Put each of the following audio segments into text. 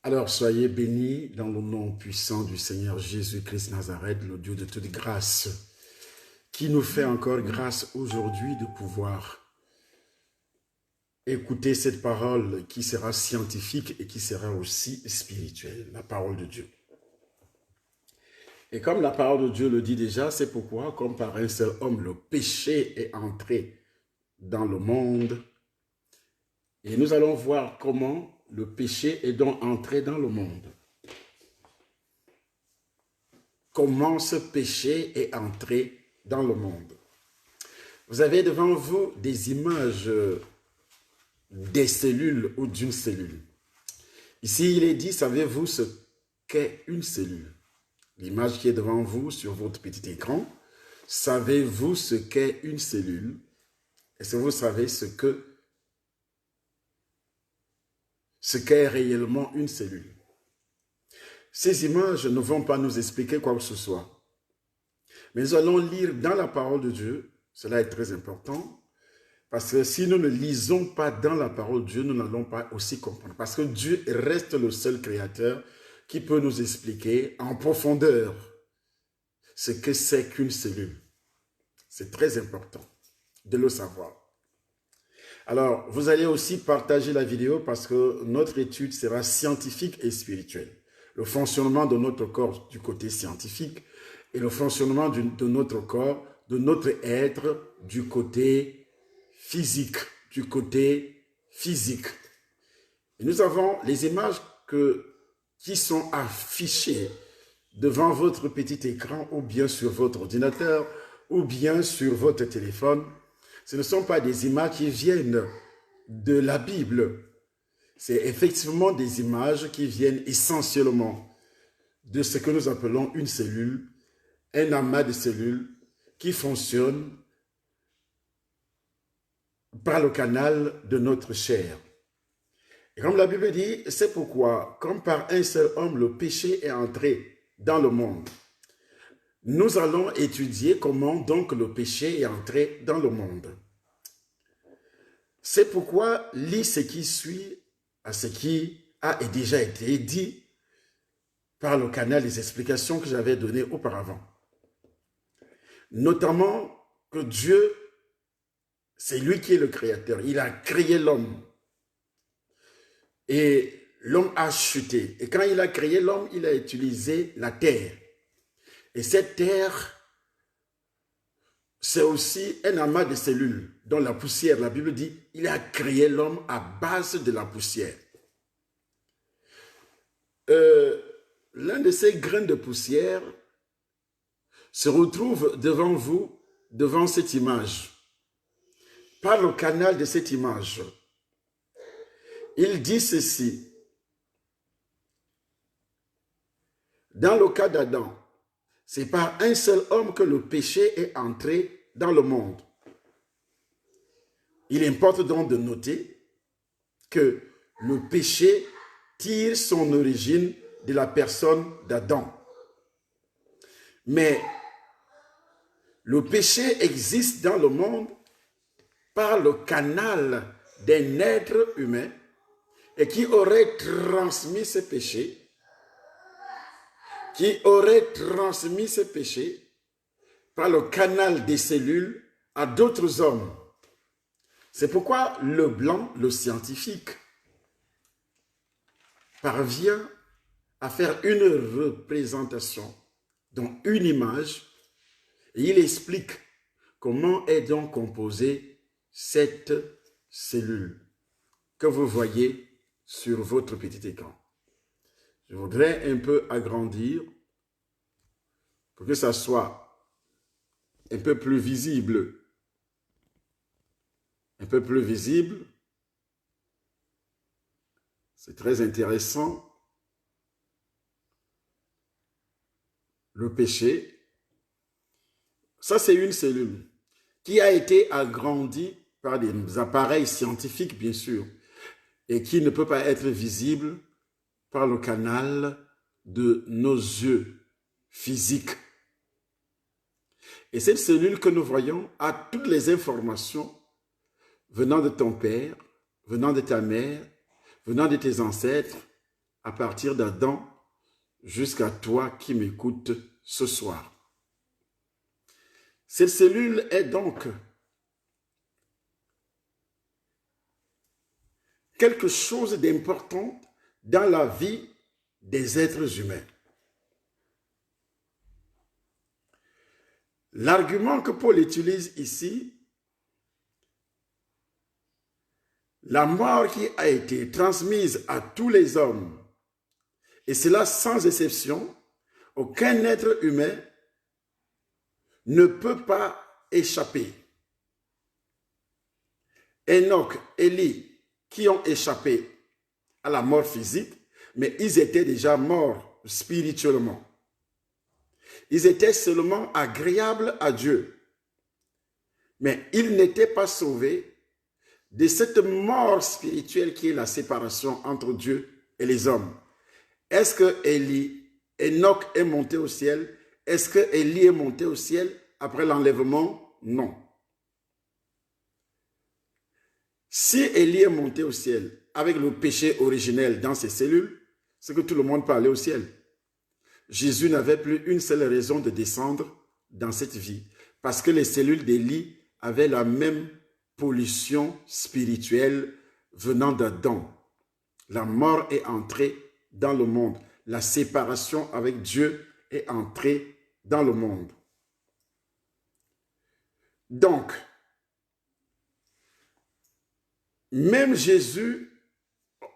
Alors, soyez bénis dans le nom puissant du Seigneur Jésus-Christ Nazareth, le Dieu de toute grâce, qui nous fait encore grâce aujourd'hui de pouvoir écouter cette parole qui sera scientifique et qui sera aussi spirituelle, la parole de Dieu. Et comme la parole de Dieu le dit déjà, c'est pourquoi, comme par un seul homme, le péché est entré dans le monde. Et nous allons voir comment le péché est donc entré dans le monde. Comment ce péché est entré dans le monde. Vous avez devant vous des images des cellules ou d'une cellule. Ici, il est dit, savez-vous ce qu'est une cellule? L'image qui est devant vous sur votre petit écran, savez-vous ce qu'est une cellule? Est-ce que vous savez ce qu'est réellement une cellule? Ces images ne vont pas nous expliquer quoi que ce soit. Mais nous allons lire dans la parole de Dieu, cela est très important, parce que si nous ne lisons pas dans la parole de Dieu, nous n'allons pas aussi comprendre. Parce que Dieu reste le seul créateur qui peut nous expliquer en profondeur ce que c'est qu'une cellule. C'est très important de le savoir. Alors, vous allez aussi partager la vidéo parce que notre étude sera scientifique et spirituelle. Le fonctionnement de notre corps du côté scientifique et le fonctionnement de notre corps, de notre être du côté physique, Et nous avons les images qui sont affichées devant votre petit écran ou bien sur votre ordinateur ou bien sur votre téléphone. Ce ne sont pas des images qui viennent de la Bible. C'est effectivement des images qui viennent essentiellement de ce que nous appelons une cellule, un amas de cellules qui fonctionne par le canal de notre chair. Et comme la Bible dit, c'est pourquoi, comme par un seul homme, le péché est entré dans le monde. Nous allons étudier comment donc le péché est entré dans le monde. C'est pourquoi lis ce qui suit à ce qui a déjà été dit par le canal des explications que j'avais données auparavant. Notamment que Dieu, c'est lui qui est le créateur. Il a créé l'homme. Et l'homme a chuté. Et quand il a créé l'homme, il a utilisé la terre. Et cette terre, c'est aussi un amas de cellules, dont la poussière, la Bible dit, il a créé l'homme à base de la poussière. L'un de ces grains de poussière se retrouve devant vous, devant cette image. Par le canal de cette image, il dit ceci. Dans le cas d'Adam, c'est par un seul homme que le péché est entré dans le monde. Il importe donc de noter que le péché tire son origine de la personne d'Adam. Mais le péché existe dans le monde par le canal d'un être humain et qui aurait transmis ce péché, par le canal des cellules à d'autres hommes. C'est pourquoi le blanc, le scientifique, parvient à faire une représentation, donc une image, et il explique comment est donc composée cette cellule que vous voyez sur votre petit écran. Je voudrais un peu agrandir pour que ça soit un peu plus visible. C'est très intéressant. Le péché, ça c'est une cellule qui a été agrandie par des appareils scientifiques, bien sûr, et qui ne peut pas être visible par le canal de nos yeux physiques. Et cette cellule que nous voyons a toutes les informations venant de ton père, venant de ta mère, venant de tes ancêtres, à partir d'Adam jusqu'à toi qui m'écoutes ce soir. Cette cellule est donc quelque chose d'important dans la vie des êtres humains. L'argument que Paul utilise ici, la mort qui a été transmise à tous les hommes, et cela sans exception, aucun être humain ne peut pas échapper. Enoch, Élie, qui ont échappé à la mort physique, mais ils étaient déjà morts spirituellement. Ils étaient seulement agréables à Dieu, mais ils n'étaient pas sauvés de cette mort spirituelle qui est la séparation entre Dieu et les hommes. Est-ce que Enoch est monté au ciel? Est-ce que Élie est monté au ciel après l'enlèvement? Non. Si Élie est monté au ciel avec le péché originel dans ses cellules, c'est que tout le monde peut aller au ciel. Jésus n'avait plus une seule raison de descendre dans cette vie, parce que les cellules d'Élie avaient la même pollution spirituelle venant d'Adam. La mort est entrée dans le monde. La séparation avec Dieu est entrée dans le monde. Donc, même Jésus,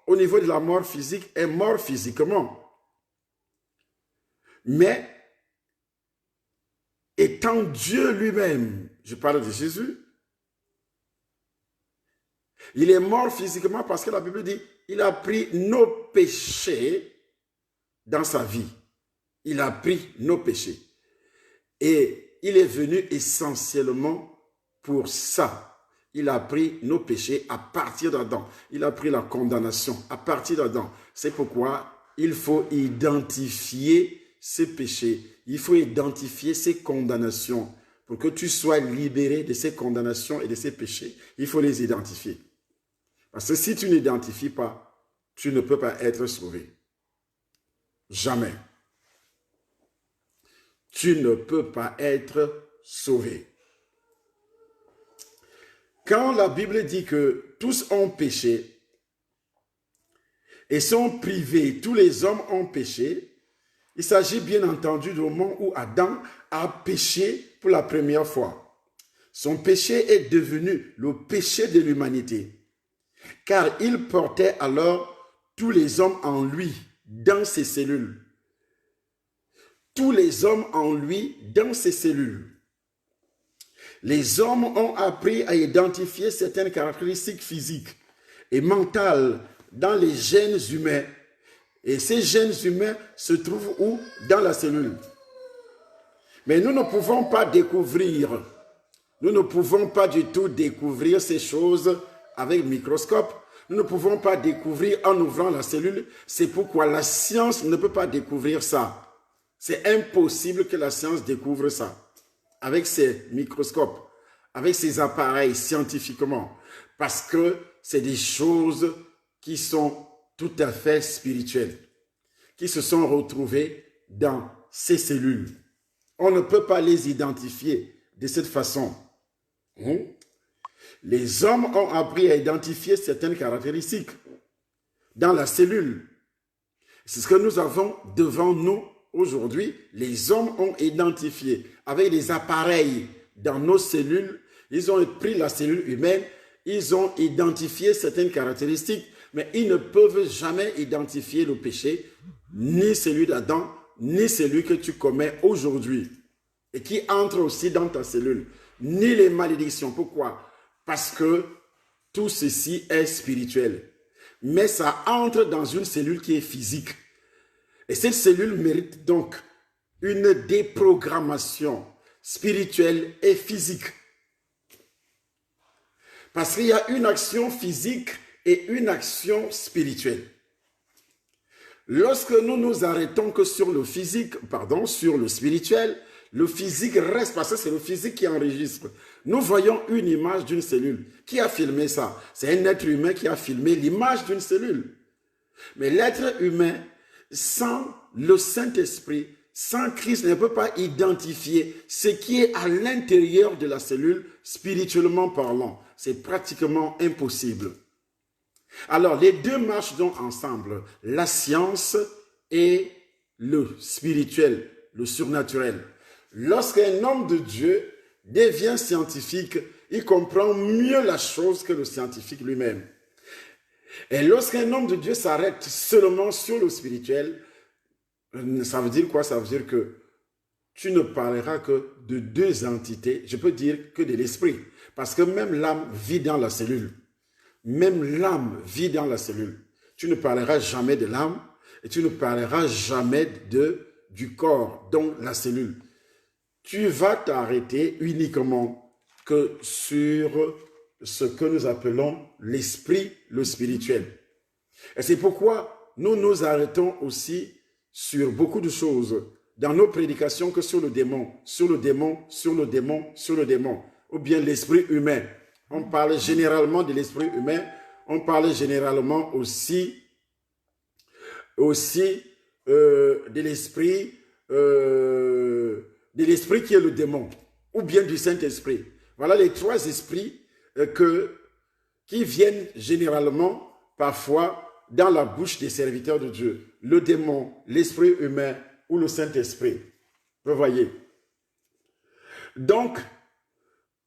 au niveau de la mort physique, est mort physiquement. Mais, étant Dieu lui-même, je parle de Jésus, il est mort physiquement parce que la Bible dit, il a pris nos péchés dans sa vie. Il a pris nos péchés. Et il est venu essentiellement pour ça. Il a pris nos péchés à partir d'Adam. Il a pris la condamnation à partir d'Adam. C'est pourquoi il faut identifier ces péchés. Il faut identifier ces condamnations. Pour que tu sois libéré de ces condamnations et de ces péchés, il faut les identifier. Parce que si tu n'identifies pas, tu ne peux pas être sauvé. Jamais. Tu ne peux pas être sauvé. Quand la Bible dit que tous ont péché et sont privés, tous les hommes ont péché, il s'agit bien entendu du moment où Adam a péché pour la première fois. Son péché est devenu le péché de l'humanité, car il portait alors tous les hommes en lui, dans ses cellules. Tous les hommes en lui, dans ses cellules. Les hommes ont appris à identifier certaines caractéristiques physiques et mentales dans les gènes humains. Et ces gènes humains se trouvent où? Dans la cellule. Mais nous ne pouvons pas découvrir, nous ne pouvons pas du tout découvrir ces choses avec le microscope. Nous ne pouvons pas découvrir en ouvrant la cellule. C'est pourquoi la science ne peut pas découvrir ça. C'est impossible que la science découvre ça avec ses microscopes, avec ses appareils scientifiquement, parce que c'est des choses qui sont tout à fait spirituelles, qui se sont retrouvées dans ces cellules. On ne peut pas les identifier de cette façon. Les hommes ont appris à identifier certaines caractéristiques dans la cellule. C'est ce que nous avons devant nous aujourd'hui. Les hommes ont identifié avec des appareils dans nos cellules. Ils ont pris la cellule humaine, ils ont identifié certaines caractéristiques, mais ils ne peuvent jamais identifier le péché, ni celui d'Adam, ni celui que tu commets aujourd'hui et qui entre aussi dans ta cellule, ni les malédictions. Pourquoi? Parce que tout ceci est spirituel. Mais ça entre dans une cellule qui est physique. Et cette cellule mérite donc une déprogrammation spirituelle et physique. Parce qu'il y a une action physique et une action spirituelle. Lorsque nous nous arrêtons que sur le physique, sur le spirituel, le physique reste parce que c'est le physique qui enregistre. Nous voyons une image d'une cellule. Qui a filmé ça? C'est un être humain qui a filmé l'image d'une cellule. Mais l'être humain sans le Saint-Esprit, sans Christ, ne peut pas identifier ce qui est à l'intérieur de la cellule, spirituellement parlant. C'est pratiquement impossible. Alors, les deux marchent donc ensemble, la science et le spirituel, le surnaturel. Lorsqu'un homme de Dieu devient scientifique, il comprend mieux la chose que le scientifique lui-même. Et lorsqu'un homme de Dieu s'arrête seulement sur le spirituel, ça veut dire quoi? Ça veut dire que tu ne parleras que de deux entités, je peux dire que de l'esprit. Parce que même l'âme vit dans la cellule. Même l'âme vit dans la cellule. Tu ne parleras jamais de l'âme et tu ne parleras jamais du corps, donc la cellule. Tu vas t'arrêter uniquement que sur ce que nous appelons l'esprit, le spirituel. Et c'est pourquoi nous nous arrêtons aussi sur beaucoup de choses dans nos prédications que sur le démon, sur le démon, sur le démon, sur le démon, ou bien l'esprit humain. On parle généralement de l'esprit humain, on parle généralement aussi de l'esprit qui est le démon, ou bien du Saint-Esprit. Voilà les trois esprits qui viennent généralement, parfois, dans la bouche des serviteurs de Dieu. Le démon, l'esprit humain ou le Saint-Esprit. Vous voyez. Donc,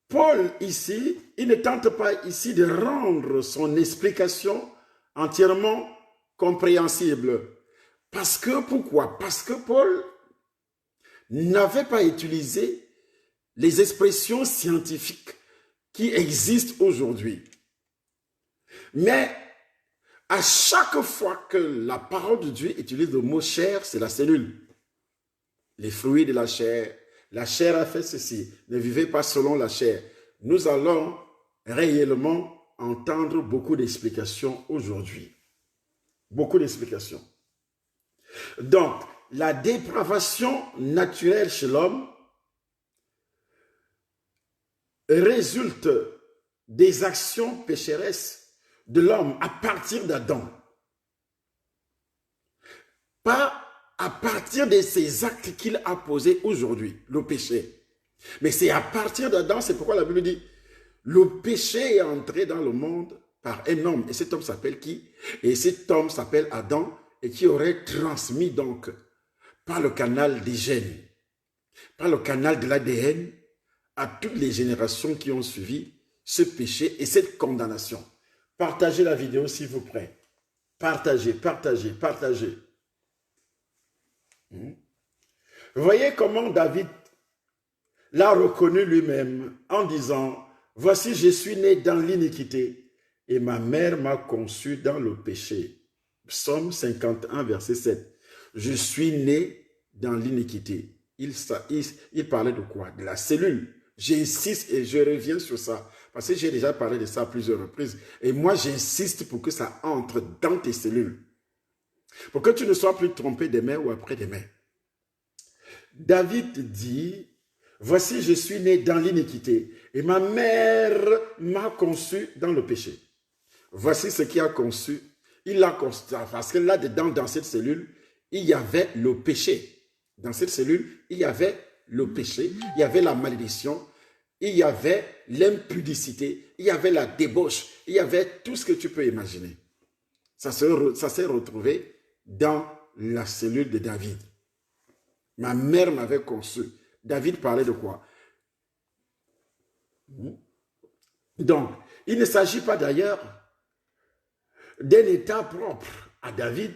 Paul, ici, il ne tente pas ici de rendre son explication entièrement compréhensible. Parce que, pourquoi? Parce que Paul n'avait pas utilisé les expressions scientifiques qui existent aujourd'hui. Mais à chaque fois que la parole de Dieu utilise le mot chair, c'est la cellule. Les fruits de la chair a fait ceci. Ne vivez pas selon la chair. Nous allons réellement entendre beaucoup d'explications aujourd'hui. Beaucoup d'explications. Donc, la dépravation naturelle chez l'homme résulte des actions pécheresses de l'homme à partir d'Adam. Pas à partir de ces actes qu'il a posés aujourd'hui, le péché. Mais c'est à partir d'Adam, c'est pourquoi la Bible dit, le péché est entré dans le monde par un homme. Et cet homme s'appelle qui? Et cet homme s'appelle Adam, et qui aurait transmis donc, par le canal des gènes, par le canal de l'ADN, à toutes les générations qui ont suivi ce péché et cette condamnation. Partagez la vidéo s'il vous plaît. Partagez, partagez, partagez. Vous voyez comment David l'a reconnu lui-même en disant, « Voici, je suis né dans l'iniquité et ma mère m'a conçu dans le péché. » Psaume 51, verset 7. « Je suis né dans l'iniquité. » Il parlait de quoi? De la cellule. J'insiste et je reviens sur ça, parce que j'ai déjà parlé de ça à plusieurs reprises. Et moi, j'insiste pour que ça entre dans tes cellules. Pour que tu ne sois plus trompé demain ou après-demain. David dit, « Voici, je suis né dans l'iniquité, et ma mère m'a conçu dans le péché. » Voici ce qu'il a conçu. Il l'a conçu, parce que là-dedans, dans cette cellule, il y avait le péché. Dans cette cellule, il y avait le péché, il y avait la malédiction, il y avait l'impudicité, il y avait la débauche, il y avait tout ce que tu peux imaginer. Ça s'est retrouvé dans la cellule de David. Ma mère m'avait conçu. David parlait de quoi? Donc, il ne s'agit pas d'ailleurs d'un état propre à David,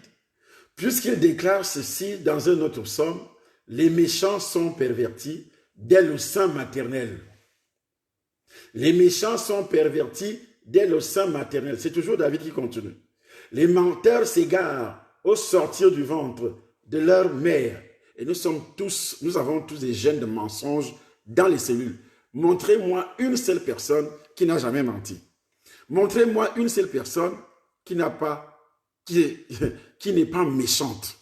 puisqu'il déclare ceci dans un autre psaume, « Les méchants sont pervertis dès le sein maternel. » Les méchants sont pervertis dès le sein maternel. C'est toujours David qui continue. « Les menteurs s'égarent au sortir du ventre de leur mère. » Et nous avons tous des gènes de mensonges dans les cellules. Montrez-moi une seule personne qui n'a jamais menti. Montrez-moi une seule personne qui n'est pas méchante.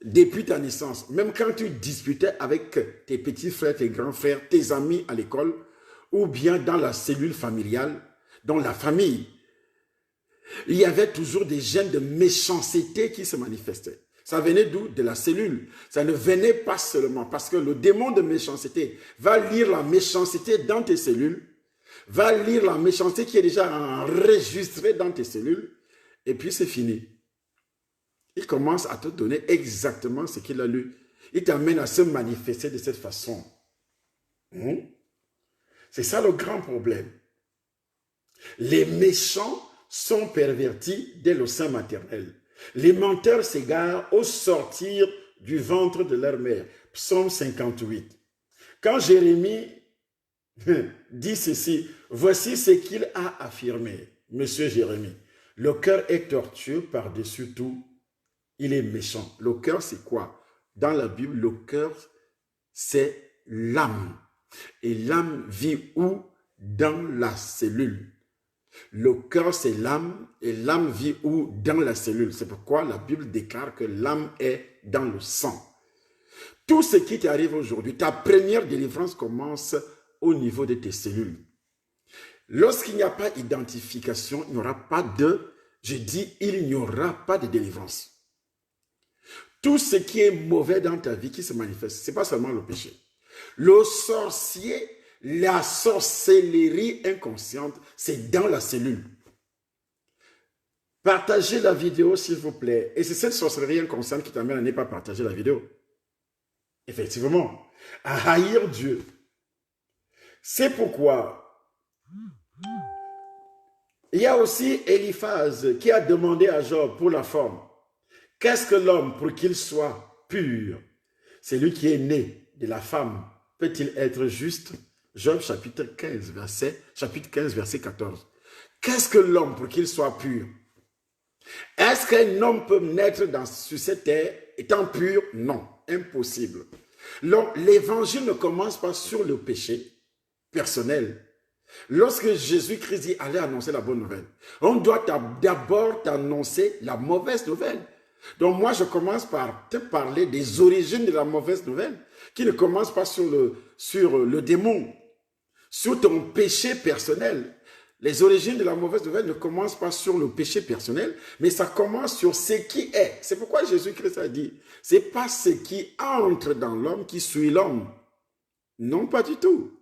Depuis ta naissance, même quand tu disputais avec tes petits frères, tes grands frères, tes amis à l'école, ou bien dans la cellule familiale, dans la famille, il y avait toujours des gènes de méchanceté qui se manifestaient. Ça venait d'où? De la cellule. Ça ne venait pas seulement parce que le démon de méchanceté va lire la méchanceté dans tes cellules, va lire la méchanceté qui est déjà enregistrée dans tes cellules, et puis c'est fini. Il commence à te donner exactement ce qu'il a lu. Il t'amène à se manifester de cette façon. C'est ça le grand problème. Les méchants sont pervertis dès le sein maternel. Les menteurs s'égarent au sortir du ventre de leur mère. Psaume 58. Quand Jérémie dit ceci, voici ce qu'il a affirmé, Monsieur Jérémie. Le cœur est tortueux par-dessus tout. Il est méchant. Le cœur, c'est quoi? Dans la Bible, le cœur, c'est l'âme. Et l'âme vit où? Dans la cellule. Le cœur, c'est l'âme, et l'âme vit où? Dans la cellule. C'est pourquoi la Bible déclare que l'âme est dans le sang. Tout ce qui t'arrive aujourd'hui, ta première délivrance commence au niveau de tes cellules. Lorsqu'il n'y a pas d'identification, il n'y aura pas de, je dis, il n'y aura pas de délivrance. Tout ce qui est mauvais dans ta vie qui se manifeste, ce n'est pas seulement le péché. Le sorcier, la sorcellerie inconsciente, c'est dans la cellule. Partagez la vidéo, s'il vous plaît. Et c'est cette sorcellerie inconsciente qui t'amène à ne pas partager la vidéo. Effectivement, à haïr Dieu. C'est pourquoi il y a aussi Eliphaz qui a demandé à Job pour la forme. Qu'est-ce que l'homme pour qu'il soit pur? C'est lui qui est né de la femme. Peut-il être juste? Job chapitre 15, verset 14. Qu'est-ce que l'homme pour qu'il soit pur? Est-ce qu'un homme peut naître sur cette terre étant pur? Non, impossible. L'évangile ne commence pas sur le péché personnel. Lorsque Jésus-Christ dit allez annoncer la bonne nouvelle, on doit d'abord t'annoncer la mauvaise nouvelle. Donc moi je commence par te parler des origines de la mauvaise nouvelle, qui ne commence pas sur le démon, sur ton péché personnel. Les origines de la mauvaise nouvelle ne commencent pas sur le péché personnel, mais ça commence sur ce qui est. C'est pourquoi Jésus-Christ a dit, c'est pas ce qui entre dans l'homme qui suit l'homme. Non, pas du tout.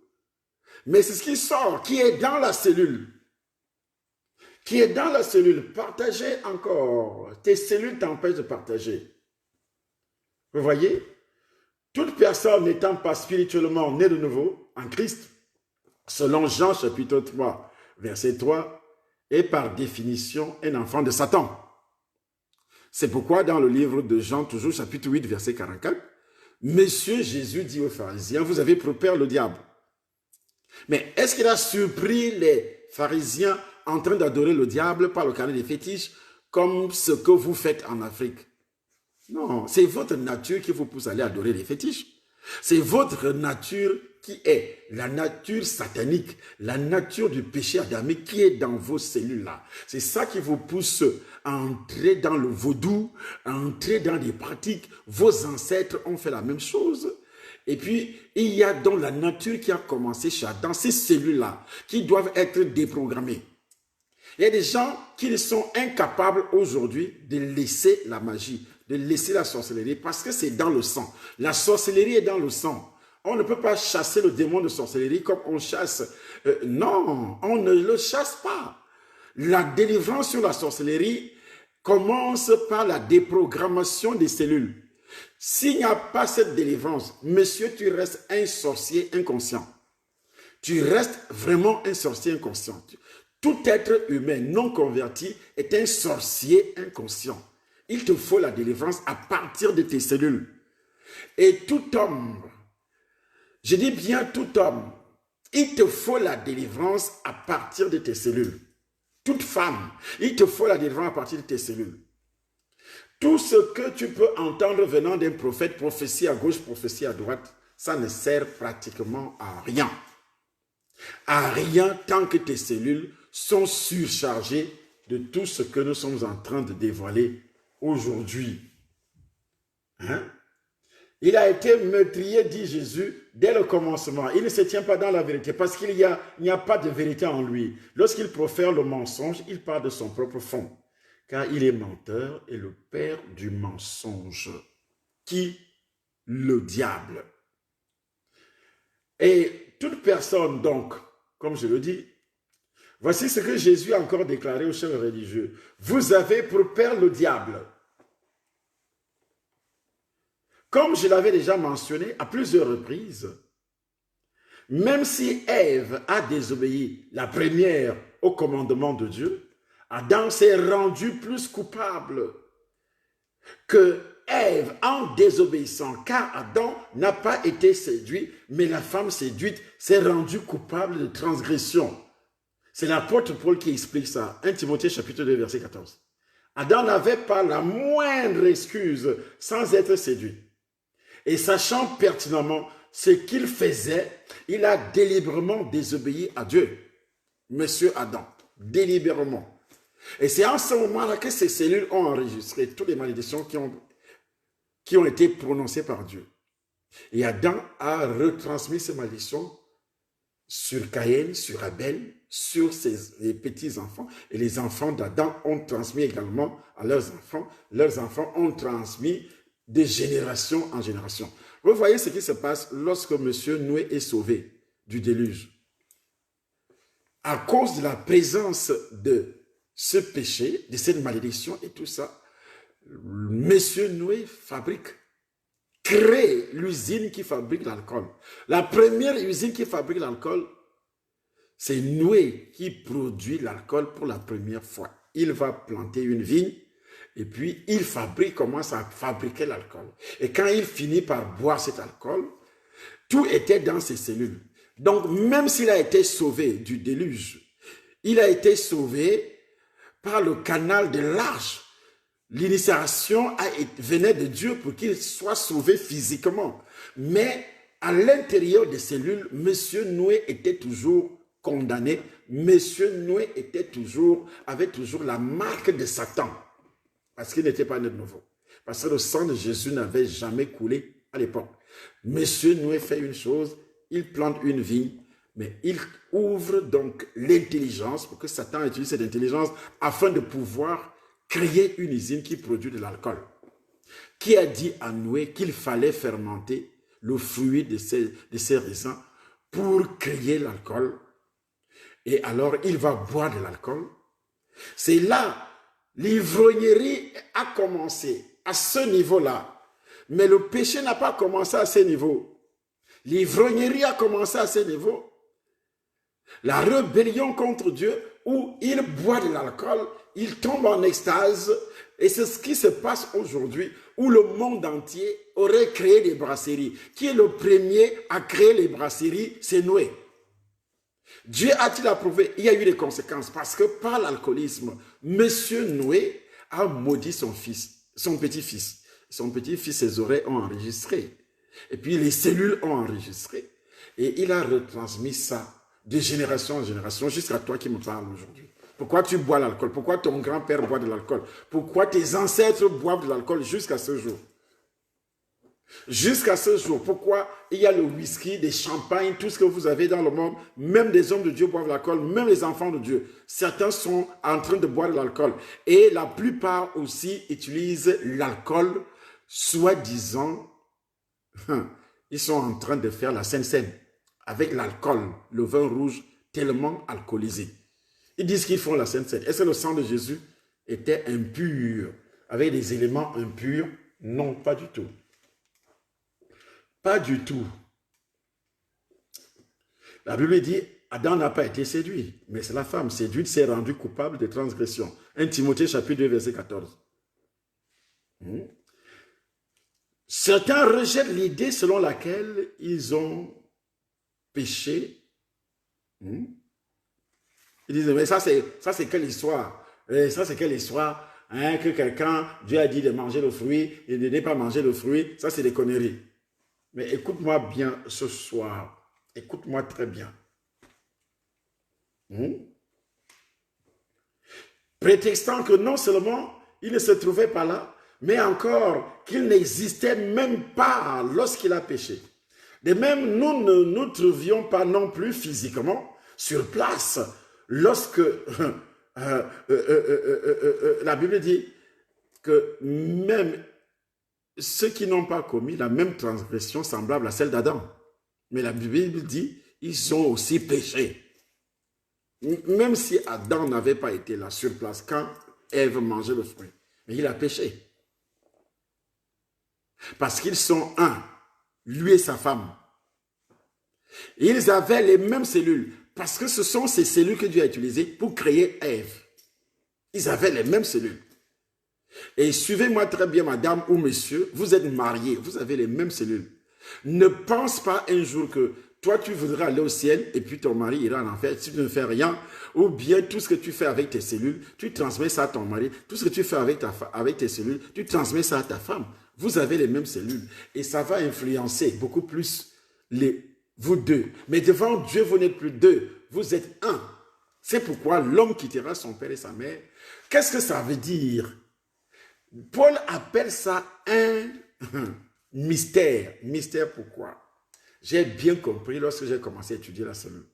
Mais c'est ce qui sort, qui est dans la cellule. Qui est dans la cellule. Partagez encore. Tes cellules t'empêchent de partager. Vous voyez? Toute personne n'étant pas spirituellement née de nouveau en Christ, selon Jean chapitre 3, verset 3, est par définition un enfant de Satan. C'est pourquoi dans le livre de Jean, toujours chapitre 8, verset 44, Monsieur Jésus dit aux pharisiens, vous avez pour père le diable. Mais est-ce qu'il a surpris les pharisiens en train d'adorer le diable par le canal des fétiches comme ce que vous faites en Afrique? Non, c'est votre nature qui vous pousse à aller adorer les fétiches. C'est votre nature qui est la nature satanique, la nature du péché adamique qui est dans vos cellules-là. C'est ça qui vous pousse à entrer dans le vaudou, à entrer dans des pratiques. Vos ancêtres ont fait la même chose. Et puis, il y a donc la nature qui a commencé dans ces cellules-là, qui doivent être déprogrammées. Il y a des gens qui sont incapables aujourd'hui de laisser la magie, de laisser la sorcellerie, parce que c'est dans le sang. La sorcellerie est dans le sang. On ne peut pas chasser le démon de sorcellerie comme on chasse. Non, on ne le chasse pas. La délivrance sur la sorcellerie commence par la déprogrammation des cellules. S'il n'y a pas cette délivrance, monsieur, tu restes un sorcier inconscient. Tu restes vraiment un sorcier inconscient. Tout être humain non converti est un sorcier inconscient. Il te faut la délivrance à partir de tes cellules. Et tout homme, je dis bien tout homme, il te faut la délivrance à partir de tes cellules. Toute femme, il te faut la délivrance à partir de tes cellules. Tout ce que tu peux entendre venant d'un prophète, prophétie à gauche, prophétie à droite, ça ne sert pratiquement à rien. À rien tant que tes cellules sont surchargées de tout ce que nous sommes en train de dévoiler aujourd'hui. Il a été meurtrier, dit Jésus, dès le commencement, il ne se tient pas dans la vérité parce qu'il n'y a pas de vérité en lui. Lorsqu'il profère le mensonge, il part de son propre fond, car il est menteur et le père du mensonge. Qui? Le diable. Et toute personne, donc, comme je le dis, voici ce que Jésus a encore déclaré aux chefs religieux. Vous avez pour père le diable. Comme je l'avais déjà mentionné à plusieurs reprises, même si Ève a désobéi, la première, au commandement de Dieu, Adam s'est rendu plus coupable que Ève en désobéissant, car Adam n'a pas été séduit, mais la femme séduite s'est rendue coupable de transgression. C'est l'apôtre Paul qui explique ça. 1 Timothée chapitre 2, verset 14. Adam n'avait pas la moindre excuse sans être séduit. Et sachant pertinemment ce qu'il faisait, il a délibérément désobéi à Dieu. Monsieur Adam, délibérément. Et c'est en ce moment-là que ces cellules ont enregistré toutes les malédictions qui ont été prononcées par Dieu. Et Adam a retransmis ces malédictions sur Caïn, sur Abel, sur les petits-enfants. Et les enfants d'Adam ont transmis également à leurs enfants. Leurs enfants ont transmis de génération en génération. Vous voyez ce qui se passe lorsque M. Noé est sauvé du déluge. À cause de la présence de ce péché, de cette malédiction et tout ça, M. Noé crée l'usine qui fabrique l'alcool. La première usine qui fabrique l'alcool, c'est Noé qui produit l'alcool pour la première fois. Il va planter une vigne et puis il commence à fabriquer l'alcool. Et quand il finit par boire cet alcool, tout était dans ses cellules. Donc même s'il a été sauvé du déluge, il a été sauvé par le canal de l'arche. L'initiation venait de Dieu pour qu'il soit sauvé physiquement. Mais à l'intérieur des cellules, M. Noé était toujours condamné. M. Noé avait toujours la marque de Satan. Parce qu'il n'était pas né de nouveau. Parce que le sang de Jésus n'avait jamais coulé à l'époque. M. Noé fait une chose, il plante une vigne, mais il ouvre donc l'intelligence pour que Satan utilise cette intelligence afin de pouvoir créer une usine qui produit de l'alcool. Qui a dit à Noé qu'il fallait fermenter le fruit de ces raisins pour créer l'alcool? Et alors, il va boire de l'alcool. C'est là, l'ivrognerie a commencé à ce niveau-là. Mais le péché n'a pas commencé à ce niveau. L'ivrognerie a commencé à ce niveau. La rébellion contre Dieu, où il boit de l'alcool, il tombe en extase, et c'est ce qui se passe aujourd'hui, où le monde entier aurait créé des brasseries. Qui est le premier à créer les brasseries? C'est Noé. Dieu a-t-il approuvé? Il y a eu des conséquences, parce que par l'alcoolisme, Monsieur Noé a maudit son petit-fils. Son petit-fils, ses oreilles ont enregistré. Et puis les cellules ont enregistré. Et il a retransmis ça de génération en génération, jusqu'à toi qui me parles aujourd'hui. Pourquoi tu bois l'alcool? Pourquoi ton grand-père boit de l'alcool? Pourquoi tes ancêtres boivent de l'alcool jusqu'à ce jour? Jusqu'à ce jour, pourquoi il y a le whisky, des champagnes, tout ce que vous avez dans le monde, même des hommes de Dieu boivent de l'alcool, même les enfants de Dieu. Certains sont en train de boire de l'alcool. Et la plupart aussi utilisent l'alcool, soi-disant, ils sont en train de faire la Sainte Seine avec l'alcool, le vin rouge, tellement alcoolisé. Ils disent qu'ils font la Sainte Seine. Est-ce que le sang de Jésus était impur, avec des éléments impurs? Non, pas du tout. Pas du tout. La Bible dit, Adam n'a pas été séduit, mais c'est la femme séduite s'est rendue coupable de transgression. 1 Timothée chapitre 2, verset 14. Certains rejettent l'idée selon laquelle ils ont péché. Ils disent, mais ça c'est quelle histoire? Ça c'est quelle histoire? Hein, que quelqu'un, Dieu a dit de manger le fruit et de ne pas manger le fruit, ça c'est des conneries. Mais écoute-moi bien ce soir. Écoute-moi très bien. Prétextant que non seulement il ne se trouvait pas là, mais encore qu'il n'existait même pas lorsqu'il a péché. De même, nous ne nous trouvions pas non plus physiquement sur place lorsque la Bible dit que même ceux qui n'ont pas commis la même transgression semblable à celle d'Adam. Mais la Bible dit, ils ont aussi péché. Même si Adam n'avait pas été là sur place quand Ève mangeait le fruit. Mais il a péché. Parce qu'ils sont un, lui et sa femme. Ils avaient les mêmes cellules. Parce que ce sont ces cellules que Dieu a utilisées pour créer Ève. Ils avaient les mêmes cellules. Et suivez-moi très bien, madame ou monsieur, vous êtes mariés, vous avez les mêmes cellules. Ne pense pas un jour que toi, tu voudras aller au ciel et puis ton mari ira en enfer si tu ne fais rien. Ou bien tout ce que tu fais avec tes cellules, tu transmets ça à ton mari. Tout ce que tu fais avec tes cellules, tu transmets ça à ta femme. Vous avez les mêmes cellules. Et ça va influencer beaucoup plus vous deux. Mais devant Dieu, vous n'êtes plus deux. Vous êtes un. C'est pourquoi l'homme quittera son père et sa mère. Qu'est-ce que ça veut dire? Paul appelle ça un mystère. Mystère pourquoi? J'ai bien compris lorsque j'ai commencé à étudier la cellule.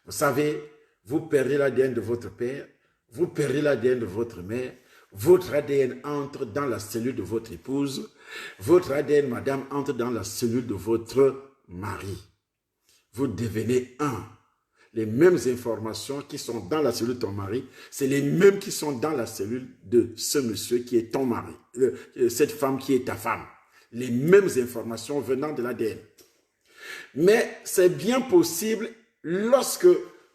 Vous savez, vous perdez l'ADN de votre père, vous perdez l'ADN de votre mère, votre ADN entre dans la cellule de votre épouse, votre ADN, madame, entre dans la cellule de votre mari. Vous devenez un. Les mêmes informations qui sont dans la cellule de ton mari, c'est les mêmes qui sont dans la cellule de ce monsieur qui est ton mari, cette femme qui est ta femme. Les mêmes informations venant de l'ADN. Mais c'est bien possible lorsque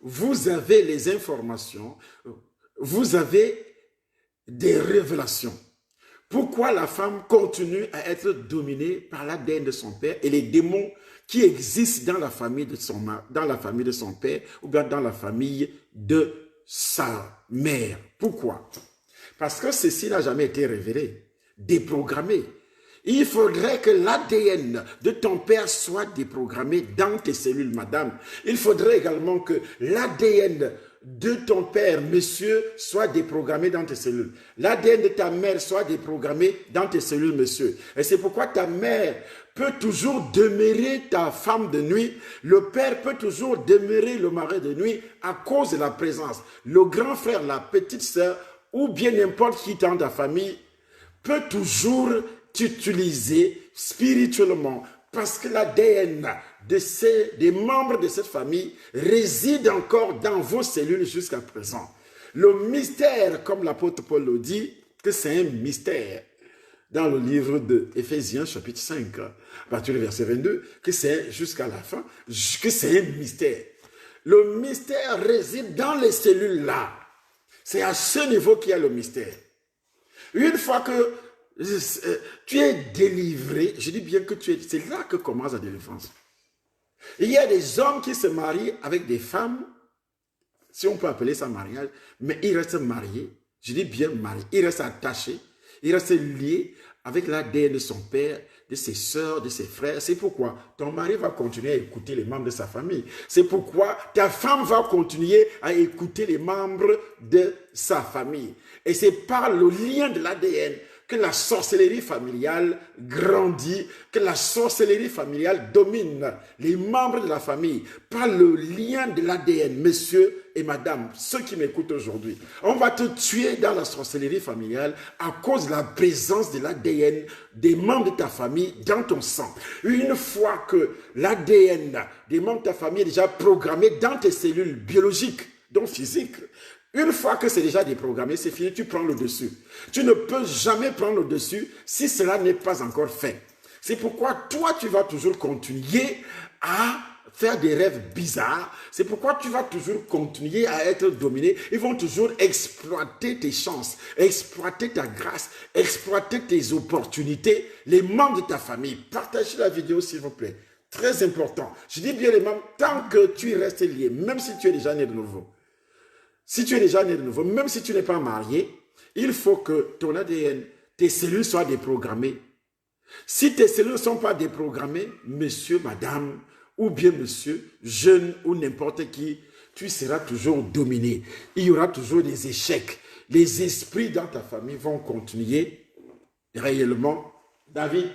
vous avez les informations, vous avez des révélations. Pourquoi la femme continue à être dominée par l'ADN de son père et les démons qui existent dans la famille de son père ou bien dans la famille de sa mère. Pourquoi? Parce que ceci n'a jamais été révélé, déprogrammé. Il faudrait que l'ADN de ton père soit déprogrammé dans tes cellules, madame. Il faudrait également que l'ADN de ton père, monsieur, soit déprogrammé dans tes cellules. L'ADN de ta mère soit déprogrammé dans tes cellules, monsieur. Et c'est pourquoi ta mère peut toujours demeurer ta femme de nuit. Le père peut toujours demeurer le mari de nuit à cause de la présence. Le grand frère, la petite sœur, ou bien n'importe qui dans ta famille, peut toujours t'utiliser spirituellement parce que l'ADN des membres de cette famille réside encore dans vos cellules jusqu'à présent. Le mystère, comme l'apôtre Paul le dit, que c'est un mystère dans le livre de Éphésiens chapitre 5, à partir du verset 22, que c'est jusqu'à la fin, que c'est un mystère. Le mystère réside dans les cellules là. C'est à ce niveau qu'il y a le mystère. Une fois que tu es délivré, je dis bien que c'est là que commence la délivrance. Il y a des hommes qui se marient avec des femmes, si on peut appeler ça mariage, mais ils restent mariés, je dis bien mariés, ils restent attachés, ils restent liés avec l'ADN de son père, de ses soeurs, de ses frères. C'est pourquoi ton mari va continuer à écouter les membres de sa famille. C'est pourquoi ta femme va continuer à écouter les membres de sa famille. Et c'est par le lien de l'ADN que la sorcellerie familiale grandit, que la sorcellerie familiale domine les membres de la famille par le lien de l'ADN. Messieurs et madame, ceux qui m'écoutent aujourd'hui, on va te tuer dans la sorcellerie familiale à cause de la présence de l'ADN des membres de ta famille dans ton sang. Une fois que l'ADN des membres de ta famille est déjà programmé dans tes cellules biologiques, donc physiques, une fois que c'est déjà déprogrammé, c'est fini, tu prends le dessus. Tu ne peux jamais prendre le dessus si cela n'est pas encore fait. C'est pourquoi toi, tu vas toujours continuer à faire des rêves bizarres. C'est pourquoi tu vas toujours continuer à être dominé. Ils vont toujours exploiter tes chances, exploiter ta grâce, exploiter tes opportunités. Les membres de ta famille, partagez la vidéo s'il vous plaît. Très important. Je dis bien les membres, tant que tu restes lié, même si tu es déjà né de nouveau. Si tu es déjà né de nouveau, même si tu n'es pas marié, il faut que ton ADN, tes cellules soient déprogrammées. Si tes cellules ne sont pas déprogrammées, monsieur, madame, ou bien monsieur, jeune ou n'importe qui, tu seras toujours dominé. Il y aura toujours des échecs. Les esprits dans ta famille vont continuer réellement. David,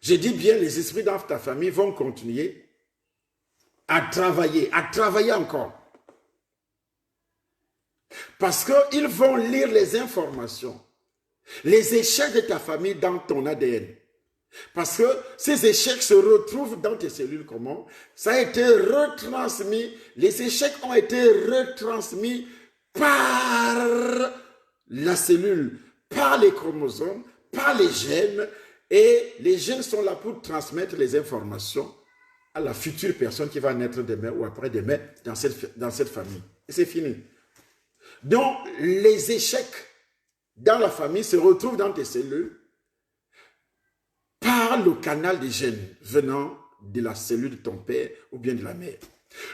Je dis bien, les esprits dans ta famille vont continuer à travailler encore. Parce qu'ils vont lire les informations, les échecs de ta famille dans ton ADN. Parce que ces échecs se retrouvent dans tes cellules. Comment? Ça a été retransmis, les échecs ont été retransmis par la cellule, par les chromosomes, par les gènes, et les gènes sont là pour transmettre les informations à la future personne qui va naître demain ou après-demain dans cette famille. Et c'est fini. Donc, les échecs dans la famille se retrouvent dans tes cellules par le canal des gènes venant de la cellule de ton père ou bien de la mère.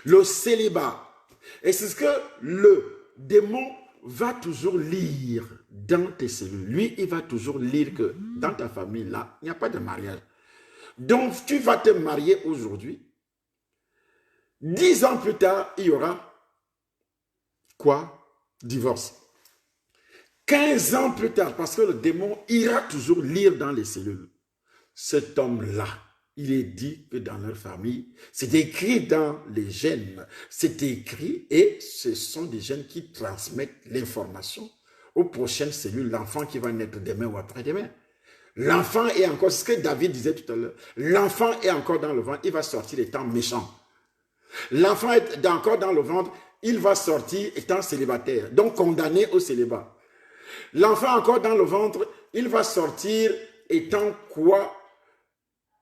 Le célibat, et c'est ce que le démon va toujours lire dans tes cellules. Lui, il va toujours lire que dans ta famille, là, il n'y a pas de mariage. Donc, tu vas te marier aujourd'hui. 10 ans plus tard, il y aura quoi? Divorce. 15 ans plus tard, parce que le démon ira toujours lire dans les cellules. Cet homme-là, il est dit que dans leur famille, c'est écrit dans les gènes, c'est écrit et ce sont des gènes qui transmettent l'information aux prochaines cellules, l'enfant qui va naître demain ou après-demain. L'enfant est encore, c'est ce que David disait tout à l'heure, l'enfant est encore dans le ventre, il va sortir étant méchant. L'enfant est encore dans le ventre, il va sortir étant célibataire, donc condamné au célibat. L'enfant encore dans le ventre, il va sortir étant quoi?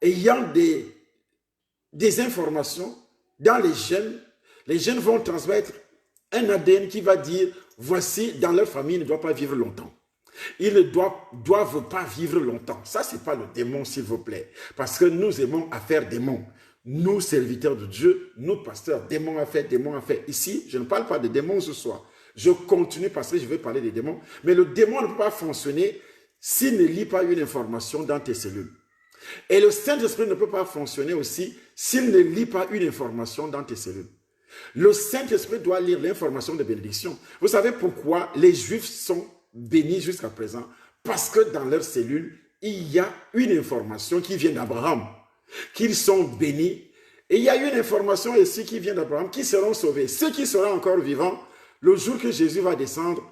Ayant des informations dans les gènes vont transmettre un ADN qui va dire, voici, dans leur famille, ils ne doivent pas vivre longtemps. Ils ne doivent pas vivre longtemps. Ça, ce n'est pas le démon, s'il vous plaît. Parce que nous aimons affaire démon. Nous, serviteurs de Dieu, nous, pasteurs, démons affaire. Ici, je ne parle pas de démons ce soir. Je continue parce que je vais parler des démons. Mais le démon ne peut pas fonctionner s'il ne lit pas une information dans tes cellules. Et le Saint-Esprit ne peut pas fonctionner aussi s'il ne lit pas une information dans tes cellules. Le Saint-Esprit doit lire l'information de bénédiction. Vous savez pourquoi les Juifs sont bénis jusqu'à présent? Parce que dans leurs cellules, il y a une information qui vient d'Abraham, qu'ils sont bénis. Et il y a une information ici qui vient d'Abraham, qui seront sauvés. Ceux qui seront encore vivants, le jour que Jésus va descendre,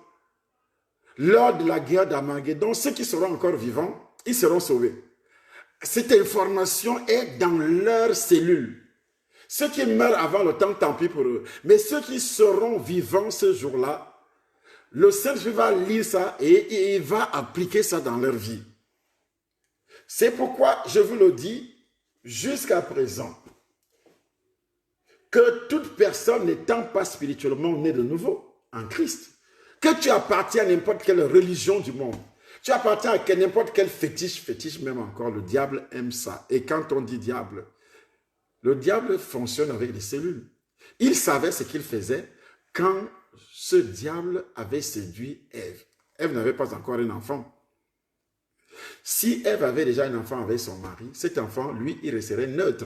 lors de la guerre d'Armageddon, ceux qui seront encore vivants, ils seront sauvés. Cette information est dans leurs cellules. Ceux qui meurent avant le temps, tant pis pour eux. Mais ceux qui seront vivants ce jour-là, le Saint-Esprit va lire ça et il va appliquer ça dans leur vie. C'est pourquoi je vous le dis, jusqu'à présent, que toute personne n'étant pas spirituellement née de nouveau en Christ, que tu appartiens à n'importe quelle religion du monde, tu appartiens à n'importe quel fétiche même encore, le diable aime ça. Et quand on dit diable, le diable fonctionne avec les cellules. Il savait ce qu'il faisait quand ce diable avait séduit Ève. Ève n'avait pas encore un enfant. Si Ève avait déjà un enfant avec son mari, cet enfant, lui, il resterait neutre.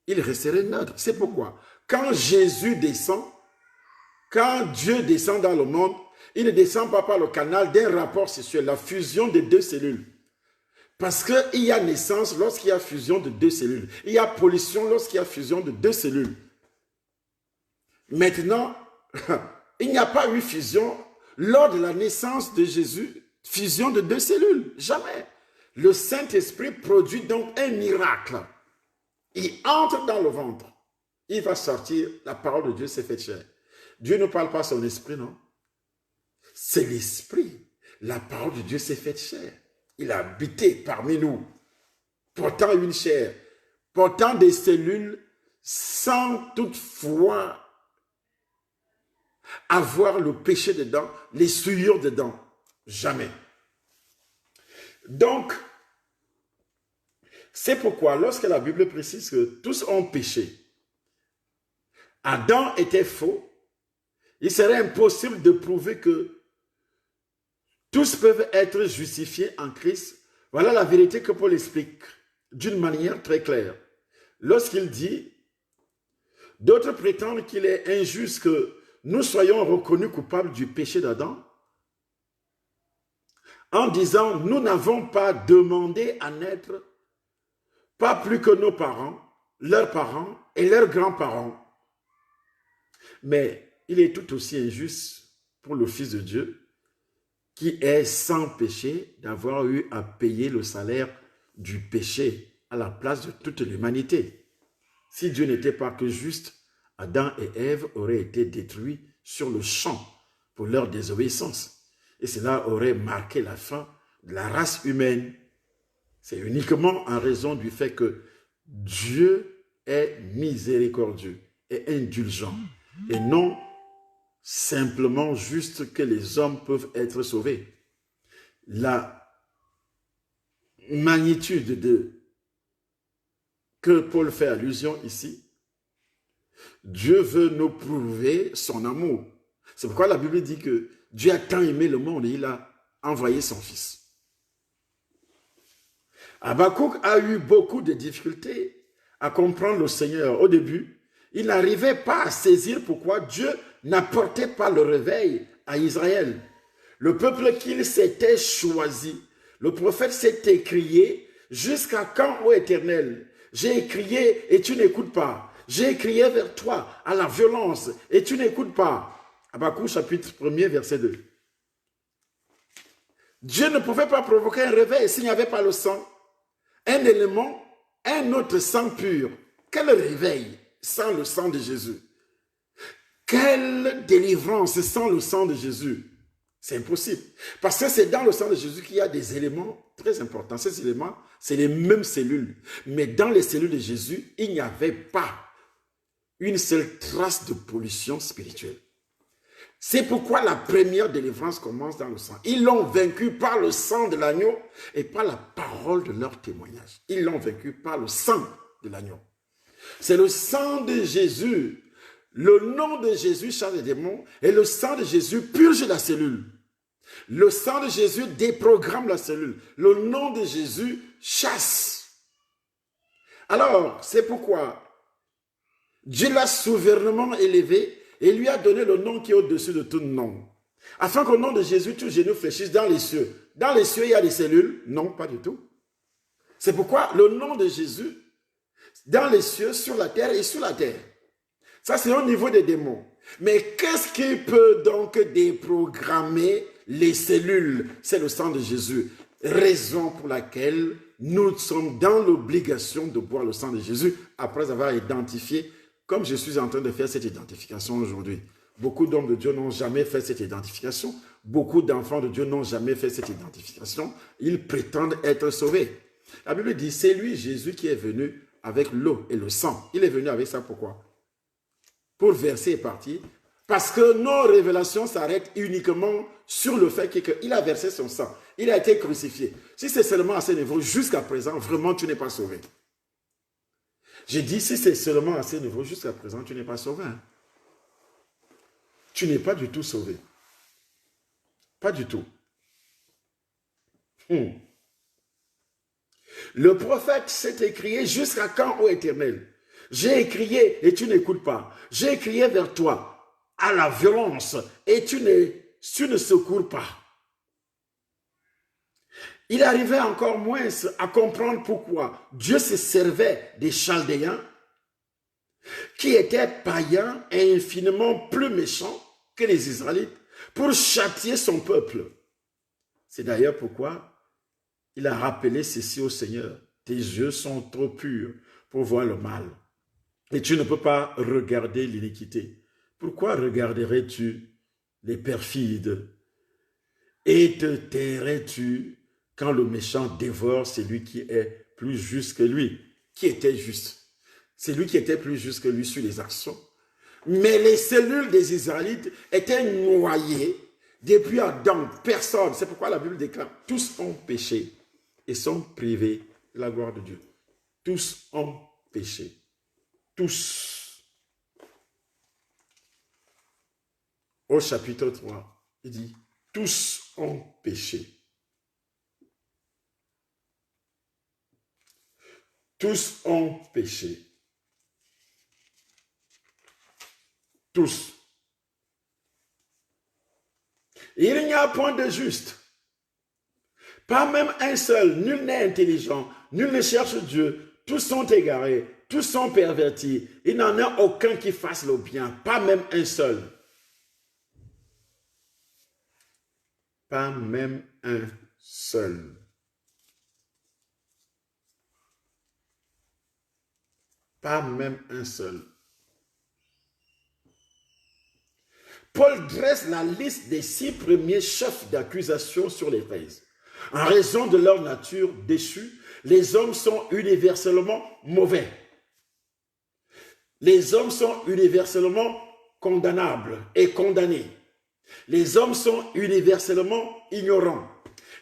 Il resterait neutre. C'est pourquoi, quand Jésus descend, quand Dieu descend dans le monde, il ne descend pas par le canal d'un rapport sexuel, la fusion de deux cellules. Parce qu'il y a naissance lorsqu'il y a fusion de deux cellules. Il y a pollution lorsqu'il y a fusion de deux cellules. Maintenant, il n'y a pas eu fusion lors de la naissance de Jésus, fusion de deux cellules. Jamais. Le Saint-Esprit produit donc un miracle. Il entre dans le ventre. Il va sortir, la parole de Dieu s'est faite chair. Dieu ne parle pas son esprit, non? C'est l'esprit. La parole de Dieu s'est faite chair. Il a habité parmi nous, portant une chair, portant des cellules, sans toutefois avoir le péché dedans, les souillures dedans. Jamais. Donc, c'est pourquoi lorsque la Bible précise que tous ont péché, Adam était faux, il serait impossible de prouver que tous peuvent être justifiés en Christ. Voilà la vérité que Paul explique d'une manière très claire. Lorsqu'il dit, d'autres prétendent qu'il est injuste que nous soyons reconnus coupables du péché d'Adam. en disant, nous n'avons pas demandé à naître, pas plus que nos parents et leurs grands-parents. Mais il est tout aussi injuste pour le Fils de Dieu, qui est sans péché, d'avoir eu à payer le salaire du péché à la place de toute l'humanité. Si Dieu n'était pas que juste, Adam et Ève auraient été détruits sur le champ pour leur désobéissance. Et cela aurait marqué la fin de la race humaine. C'est uniquement en raison du fait que Dieu est miséricordieux et indulgent, et non simplement juste que les hommes peuvent être sauvés. La magnitude que Paul fait allusion ici, Dieu veut nous prouver son amour. C'est pourquoi la Bible dit que Dieu a tant aimé le monde et il a envoyé son Fils. Habakkuk a eu beaucoup de difficultés à comprendre le Seigneur. Au début, il n'arrivait pas à saisir pourquoi Dieu n'apportait pas le réveil à Israël. Le peuple qu'il s'était choisi, le prophète s'est écrié, jusqu'à quand, ô Éternel? J'ai crié et tu n'écoutes pas. J'ai crié vers toi à la violence et tu n'écoutes pas. Habakkuk chapitre 1er verset 2. Dieu ne pouvait pas provoquer un réveil s'il n'y avait pas le sang. Un élément, un autre sang pur. Quel réveil sans le sang de Jésus? Quelle délivrance sans le sang de Jésus? C'est impossible. Parce que c'est dans le sang de Jésus qu'il y a des éléments très importants. Ces éléments, c'est les mêmes cellules. Mais dans les cellules de Jésus, il n'y avait pas une seule trace de pollution spirituelle. C'est pourquoi la première délivrance commence dans le sang. Ils l'ont vaincu par le sang de l'agneau et par la parole de leur témoignage. Ils l'ont vaincu par le sang de l'agneau. C'est le sang de Jésus. Le nom de Jésus chasse les démons et le sang de Jésus purge la cellule. Le sang de Jésus déprogramme la cellule. Le nom de Jésus chasse. Alors, c'est pourquoi Dieu l'a souverainement élevé et lui a donné le nom qui est au-dessus de tout nom. Afin qu'au nom de Jésus, tout genou fléchisse dans les cieux. Dans les cieux, il y a des cellules? Non, pas du tout. C'est pourquoi le nom de Jésus, dans les cieux, sur la terre et sous la terre. Ça, c'est au niveau des démons. Mais qu'est-ce qui peut donc déprogrammer les cellules? C'est le sang de Jésus. Raison pour laquelle nous sommes dans l'obligation de boire le sang de Jésus après avoir identifié, comme je suis en train de faire cette identification aujourd'hui. Beaucoup d'hommes de Dieu n'ont jamais fait cette identification. Beaucoup d'enfants de Dieu n'ont jamais fait cette identification. Ils prétendent être sauvés. La Bible dit, c'est lui, Jésus, qui est venu avec l'eau et le sang. Il est venu avec ça pourquoi? Pour verser et partir, parce que nos révélations s'arrêtent uniquement sur le fait qu'il a versé son sang. Il a été crucifié. Si c'est seulement à ce niveau, jusqu'à présent, vraiment, tu n'es pas sauvé. J'ai dit, si c'est seulement à ce niveau, jusqu'à présent, tu n'es pas sauvé. Hein? Tu n'es pas du tout sauvé. Pas du tout. Le prophète s'est écrié, jusqu'à quand, ô Éternel? J'ai crié et tu n'écoutes pas. J'ai crié vers toi à la violence et tu ne secours pas. Il arrivait encore moins à comprendre pourquoi Dieu se servait des Chaldéens qui étaient païens et infiniment plus méchants que les Israélites pour châtier son peuple. C'est d'ailleurs pourquoi il a rappelé ceci au Seigneur. Tes yeux sont trop purs pour voir le mal. Et tu ne peux pas regarder l'iniquité. Pourquoi regarderais-tu les perfides? Et te tairais-tu quand le méchant dévore celui qui est plus juste que lui? Qui était juste? C'est lui qui était plus juste que lui sur les actions. Mais les cellules des Israélites étaient noyées depuis Adam. Personne. C'est pourquoi la Bible déclare, tous ont péché et sont privés de la gloire de Dieu. Tous ont péché. Tous. Au chapitre 3, il dit, tous ont péché. Tous ont péché. Tous. Il n'y a point de juste. Pas même un seul. Nul n'est intelligent. Nul ne cherche Dieu. Tous sont égarés. Tous sont pervertis. Il n'en a aucun qui fasse le bien. Pas même un seul. Pas même un seul. Pas même un seul. Paul dresse la liste des 6 premiers chefs d'accusation sur l'Église. En raison de leur nature déchue, les hommes sont universellement mauvais. Les hommes sont universellement condamnables et condamnés. Les hommes sont universellement ignorants.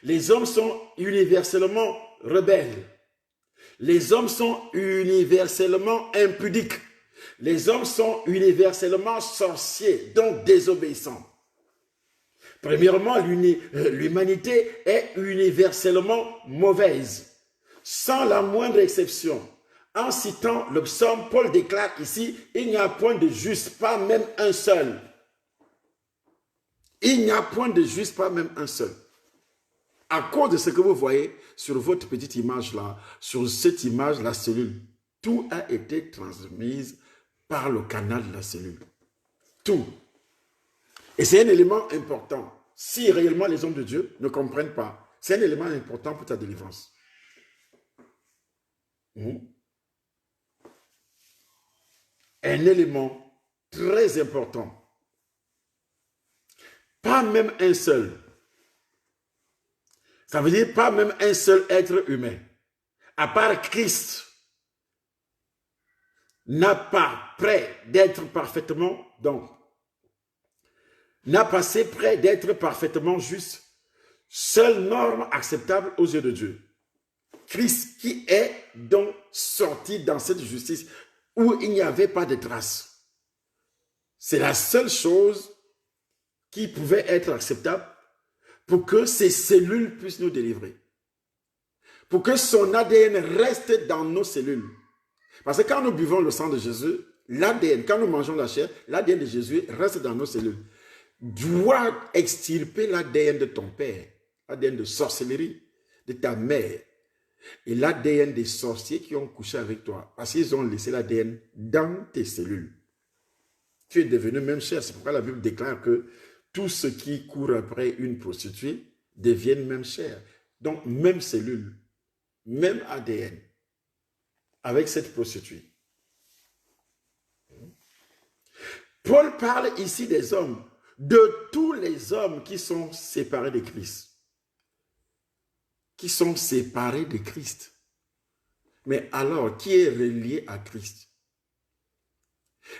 Les hommes sont universellement rebelles. Les hommes sont universellement impudiques. Les hommes sont universellement sorciers, donc désobéissants. Premièrement, l'humanité est universellement mauvaise, sans la moindre exception. En citant le psaume, Paul déclare ici, il n'y a point de juste, pas même un seul. Il n'y a point de juste, pas même un seul. À cause de ce que vous voyez sur votre petite image là, sur cette image, la cellule, tout a été transmis par le canal de la cellule. Tout. Et c'est un élément important. Si réellement les hommes de Dieu ne comprennent pas, c'est un élément important pour ta délivrance. Un élément très important. Pas même un seul. Ça veut dire pas même un seul être humain. À part Christ, n'a pas prêt d'être parfaitement, donc, n'a passé près d'être parfaitement juste, seule norme acceptable aux yeux de Dieu. Christ qui est donc sorti dans cette justice où il n'y avait pas de traces. C'est la seule chose qui pouvait être acceptable pour que ces cellules puissent nous délivrer. Pour que son ADN reste dans nos cellules. Parce que quand nous buvons le sang de Jésus, l'ADN, quand nous mangeons la chair, l'ADN de Jésus reste dans nos cellules. Doit extirper l'ADN de ton père, l'ADN de sorcellerie, de ta mère, et l'ADN des sorciers qui ont couché avec toi. Parce qu'ils ont laissé l'ADN dans tes cellules. Tu es devenu même chair. C'est pourquoi la Bible déclare que tous ceux qui courent après une prostituée deviennent même chair. Donc, même cellule, même ADN, avec cette prostituée. Paul parle ici des hommes, de tous les hommes qui sont séparés de Christ. Qui sont séparés de Christ. Mais alors, qui est relié à Christ?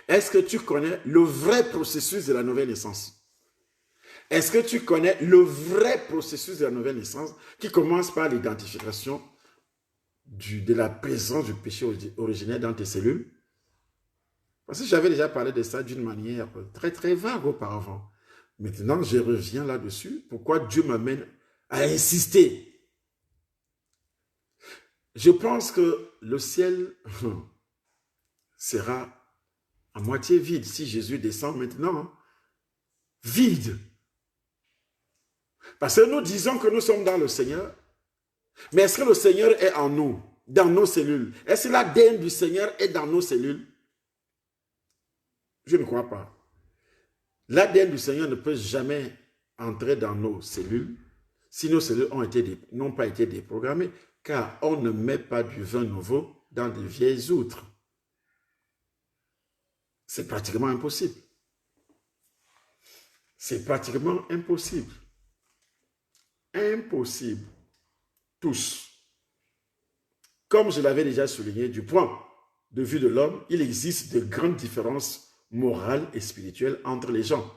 Est-ce que tu connais le vrai processus de la nouvelle naissance? Est-ce que tu connais le vrai processus de la nouvelle naissance qui commence par l'identification de la présence du péché originel dans tes cellules? Parce que j'avais déjà parlé de ça d'une manière très très vague auparavant. Maintenant, je reviens là-dessus. Pourquoi Dieu m'amène à insister? Je pense que le ciel sera à moitié vide si Jésus descend maintenant. Vide. Parce que nous disons que nous sommes dans le Seigneur. Mais est-ce que le Seigneur est en nous, dans nos cellules? Est-ce que l'ADN du Seigneur est dans nos cellules? Je ne crois pas. L'ADN du Seigneur ne peut jamais entrer dans nos cellules si nos cellules n'ont pas été déprogrammées, car on ne met pas du vin nouveau dans de vieilles outres. C'est pratiquement impossible. C'est pratiquement impossible. Impossible. Tous. Comme je l'avais déjà souligné, du point de vue de l'homme, il existe de grandes différences morales et spirituelles entre les gens.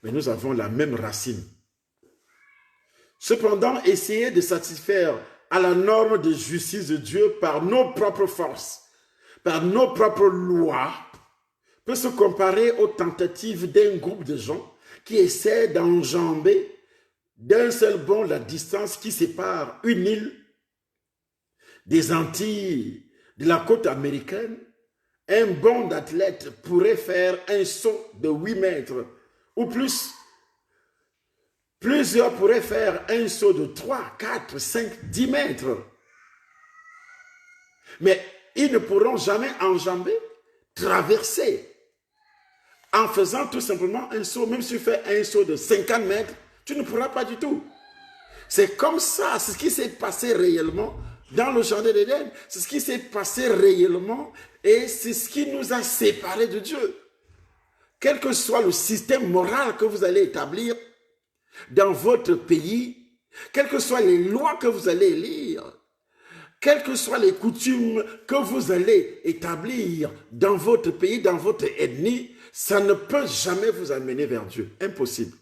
Mais nous avons la même racine. Cependant, essayer de satisfaire à la norme de justice de Dieu par nos propres forces, par nos propres lois, peut se comparer aux tentatives d'un groupe de gens qui essaient d'enjamber d'un seul bond la distance qui sépare une île des Antilles de la côte américaine. Un bon d'athlète pourrait faire un saut de 8 mètres ou plus Plusieurs pourraient faire un saut de 3, 4, 5, 10 mètres. Mais ils ne pourront jamais enjamber, traverser. En faisant tout simplement un saut, même si tu fais un saut de 50 mètres, tu ne pourras pas du tout. C'est comme ça, c'est ce qui s'est passé réellement dans le jardin d'Éden. C'est ce qui s'est passé réellement et c'est ce qui nous a séparés de Dieu. Quel que soit le système moral que vous allez établir dans votre pays, quelles que soient les lois que vous allez lire, quelles que soient les coutumes que vous allez établir dans votre pays, dans votre ethnie, ça ne peut jamais vous amener vers Dieu. Impossible.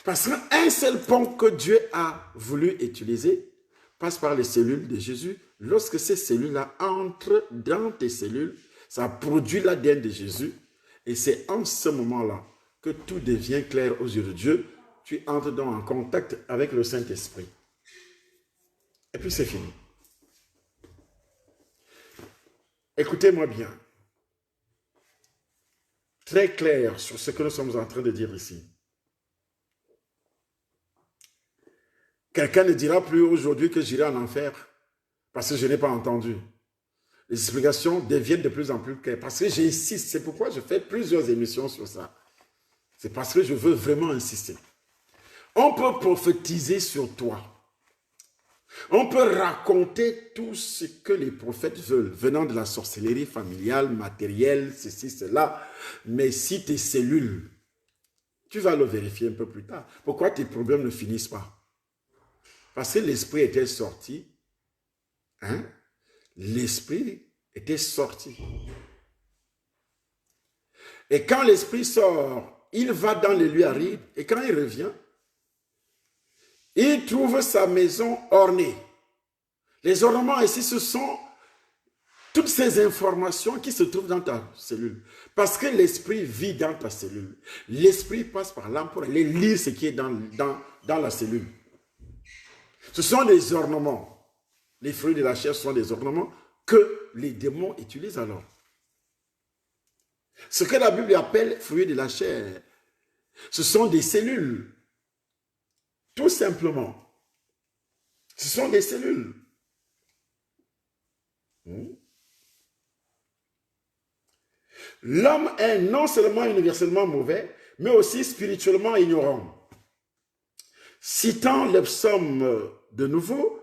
Parce qu'un seul pont que Dieu a voulu utiliser passe par les cellules de Jésus. Lorsque ces cellules-là entrent dans tes cellules, ça produit l'ADN de Jésus. Et c'est en ce moment-là que tout devient clair aux yeux de Dieu. Tu entres donc en contact avec le Saint-Esprit. Et puis c'est fini. Écoutez-moi bien. Très clair sur ce que nous sommes en train de dire ici. Quelqu'un ne dira plus aujourd'hui que j'irai en enfer parce que je n'ai pas entendu. Les explications deviennent de plus en plus claires parce que j'insiste. C'est pourquoi je fais plusieurs émissions sur ça. C'est parce que je veux vraiment insister. On peut prophétiser sur toi. On peut raconter tout ce que les prophètes veulent, venant de la sorcellerie familiale, matérielle, ceci, cela. Mais si tes cellules, tu vas le vérifier un peu plus tard. Pourquoi tes problèmes ne finissent pas? Parce que l'esprit était sorti. Hein? L'esprit était sorti. Et quand l'esprit sort, il va dans les lieux arides. Et quand il revient, il trouve sa maison ornée. Les ornements ici, ce sont toutes ces informations qui se trouvent dans ta cellule. Parce que l'esprit vit dans ta cellule. L'esprit passe par l'âme pour aller lire ce qui est dans la cellule. Ce sont des ornements. Les fruits de la chair sont des ornements que les démons utilisent alors. Ce que la Bible appelle fruits de la chair, ce sont des cellules. Tout simplement. Ce sont des cellules. L'homme est non seulement universellement mauvais, mais aussi spirituellement ignorant. Citant le psaume de nouveau,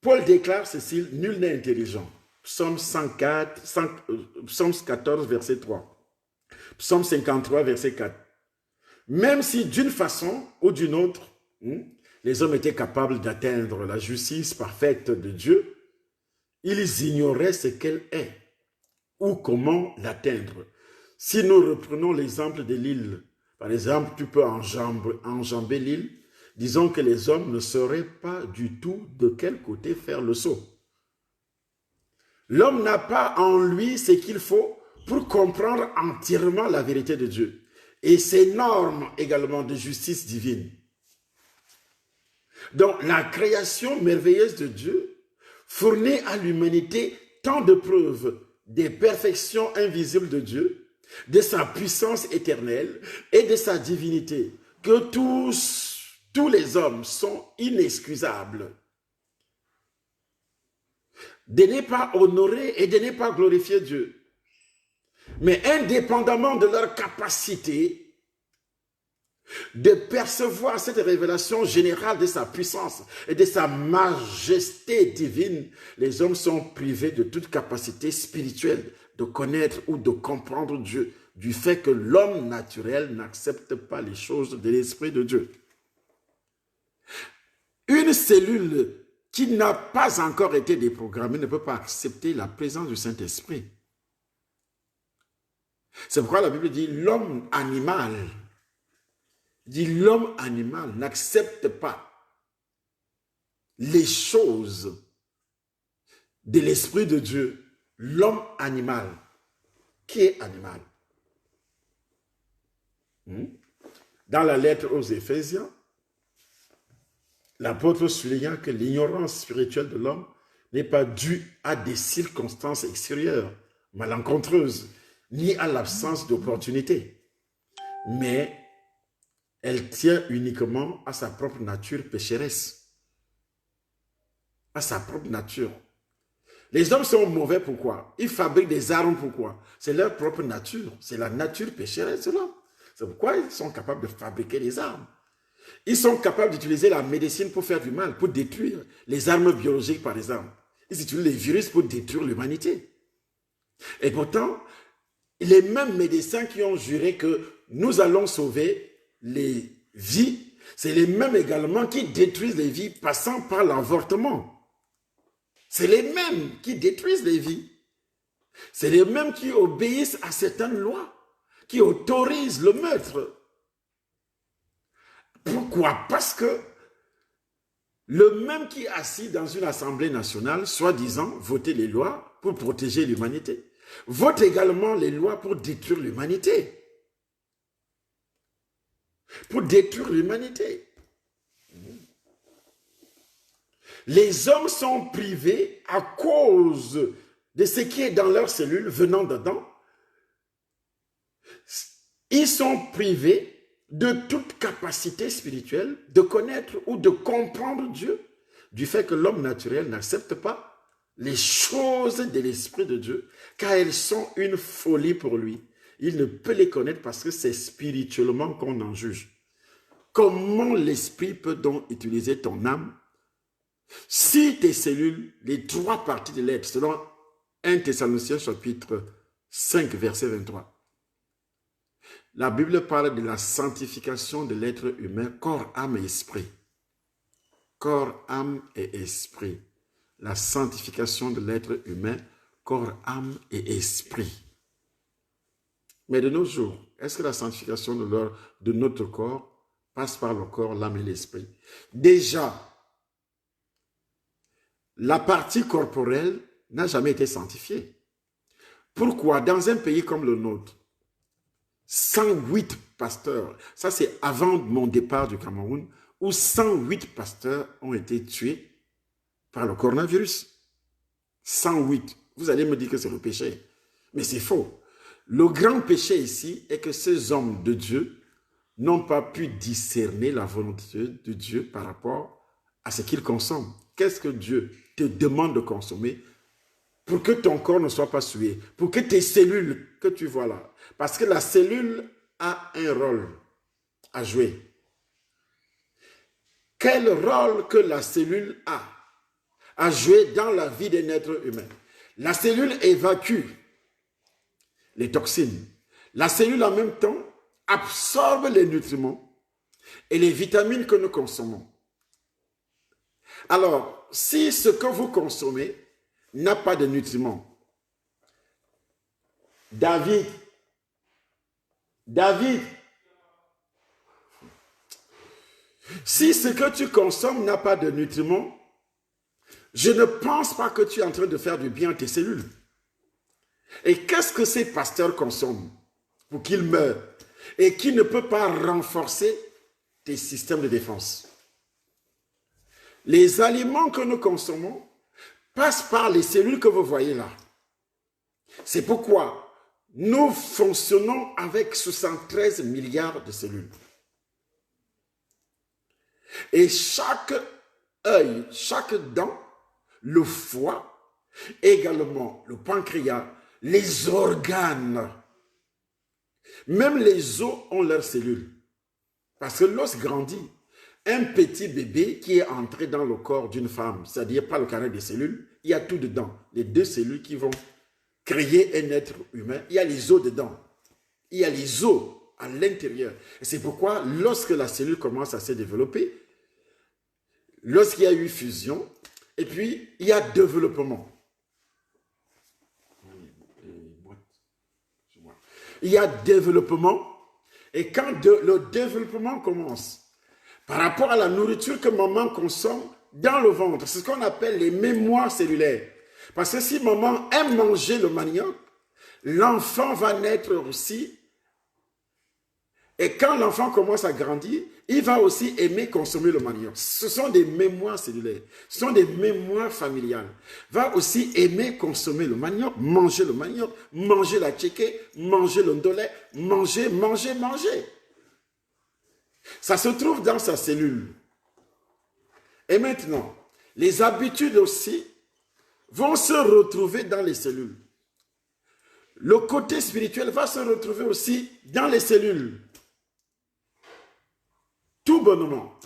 Paul déclare ceci, nul n'est intelligent. Psaume 14, verset 3. Psaume 53, verset 4. Même si d'une façon ou d'une autre, les hommes étaient capables d'atteindre la justice parfaite de Dieu, ils ignoraient ce qu'elle est ou comment l'atteindre. Si nous reprenons l'exemple de l'île, par exemple, tu peux enjamber l'île, disons que les hommes ne sauraient pas du tout de quel côté faire le saut. L'homme n'a pas en lui ce qu'il faut pour comprendre entièrement la vérité de Dieu et ses normes également de justice divine. Donc, la création merveilleuse de Dieu fournit à l'humanité tant de preuves des perfections invisibles de Dieu, de sa puissance éternelle et de sa divinité, que tous les hommes sont inexcusables. De ne pas honorer et de ne pas glorifier Dieu. Mais indépendamment de leur capacité de percevoir cette révélation générale de sa puissance et de sa majesté divine, les hommes sont privés de toute capacité spirituelle de connaître ou de comprendre Dieu, du fait que l'homme naturel n'accepte pas les choses de l'Esprit de Dieu. Une cellule qui n'a pas encore été déprogrammée ne peut pas accepter la présence du Saint-Esprit. C'est pourquoi la Bible dit l'homme animal n'accepte pas les choses de l'Esprit de Dieu. L'homme animal. Qui est animal? Dans la lettre aux Éphésiens, l'apôtre souligne que l'ignorance spirituelle de l'homme n'est pas due à des circonstances extérieures, malencontreuses, ni à l'absence d'opportunité, mais elle tient uniquement à sa propre nature pécheresse. À sa propre nature. Les hommes sont mauvais, pourquoi? Ils fabriquent des armes, pourquoi? C'est leur propre nature. C'est la nature pécheresse, là. C'est pourquoi ils sont capables de fabriquer des armes. Ils sont capables d'utiliser la médecine pour faire du mal, pour détruire les armes biologiques, par exemple. Ils utilisent les virus pour détruire l'humanité. Et pourtant, les mêmes médecins qui ont juré que nous allons sauver les vies, c'est les mêmes également qui détruisent les vies passant par l'avortement. C'est les mêmes qui détruisent les vies. C'est les mêmes qui obéissent à certaines lois, qui autorisent le meurtre. Pourquoi? Parce que le même qui est assis dans une assemblée nationale, soi-disant, voter les lois pour protéger l'humanité, vote également les lois pour détruire l'humanité. Pour détruire l'humanité. Les hommes sont privés à cause de ce qui est dans leurs cellules venant dedans. Ils sont privés de toute capacité spirituelle de connaître ou de comprendre Dieu, du fait que l'homme naturel n'accepte pas les choses de l'Esprit de Dieu, car elles sont une folie pour lui. Il ne peut les connaître parce que c'est spirituellement qu'on en juge. Comment l'Esprit peut donc utiliser ton âme si tes cellules, les trois parties de l'être, selon 1 Thessaloniciens chapitre 5, verset 23, la Bible parle de la sanctification de l'être humain, corps, âme et esprit. Corps, âme et esprit. La sanctification de l'être humain, corps, âme et esprit. Mais de nos jours, est-ce que la sanctification de notre corps passe par le corps, l'âme et l'esprit? Déjà, la partie corporelle n'a jamais été sanctifiée. Pourquoi? Dans un pays comme le nôtre, 108 pasteurs, ça c'est avant mon départ du Cameroun, où 108 pasteurs ont été tués par le coronavirus. 108. Vous allez me dire que c'est le péché. Mais c'est faux. Le grand péché ici est que ces hommes de Dieu n'ont pas pu discerner la volonté de Dieu par rapport à ce qu'ils consomment. Qu'est-ce que Dieu te demande de consommer pour que ton corps ne soit pas souillé, pour que tes cellules que tu vois là, parce que la cellule a un rôle à jouer. Quel rôle que la cellule a à jouer dans la vie d'un être humain? La cellule évacue les toxines. La cellule en même temps absorbe les nutriments et les vitamines que nous consommons. Alors, si ce que vous consommez n'a pas de nutriments, David, si ce que tu consommes n'a pas de nutriments, je ne pense pas que tu es en train de faire du bien à tes cellules. Et qu'est-ce que ces pasteurs consomment pour qu'ils meurent et qui ne peut pas renforcer tes systèmes de défense? Les aliments que nous consommons passent par les cellules que vous voyez là. C'est pourquoi nous fonctionnons avec 73 milliards de cellules. Et chaque œil, chaque dent, le foie, également le pancréas, les organes, même les os ont leurs cellules. Parce que l'os grandit. Un petit bébé qui est entré dans le corps d'une femme, c'est-à-dire pas le carré des cellules, il y a tout dedans. Les deux cellules qui vont créer un être humain, il y a les os dedans. Il y a les os à l'intérieur. Et c'est pourquoi lorsque la cellule commence à se développer, lorsqu'il y a eu fusion, et puis il y a développement. Il y a développement, et quand le développement commence, par rapport à la nourriture que maman consomme dans le ventre, c'est ce qu'on appelle les mémoires cellulaires. Parce que si maman aime manger le manioc, l'enfant va naître aussi. Et quand l'enfant commence à grandir, il va aussi aimer consommer le manioc. Ce sont des mémoires cellulaires, ce sont des mémoires familiales. Va aussi aimer consommer le manioc, manger la tchéké, manger le ndolé, manger. Ça se trouve dans sa cellule. Et maintenant, les habitudes aussi vont se retrouver dans les cellules. Le côté spirituel va se retrouver aussi dans les cellules. Tout bonnement.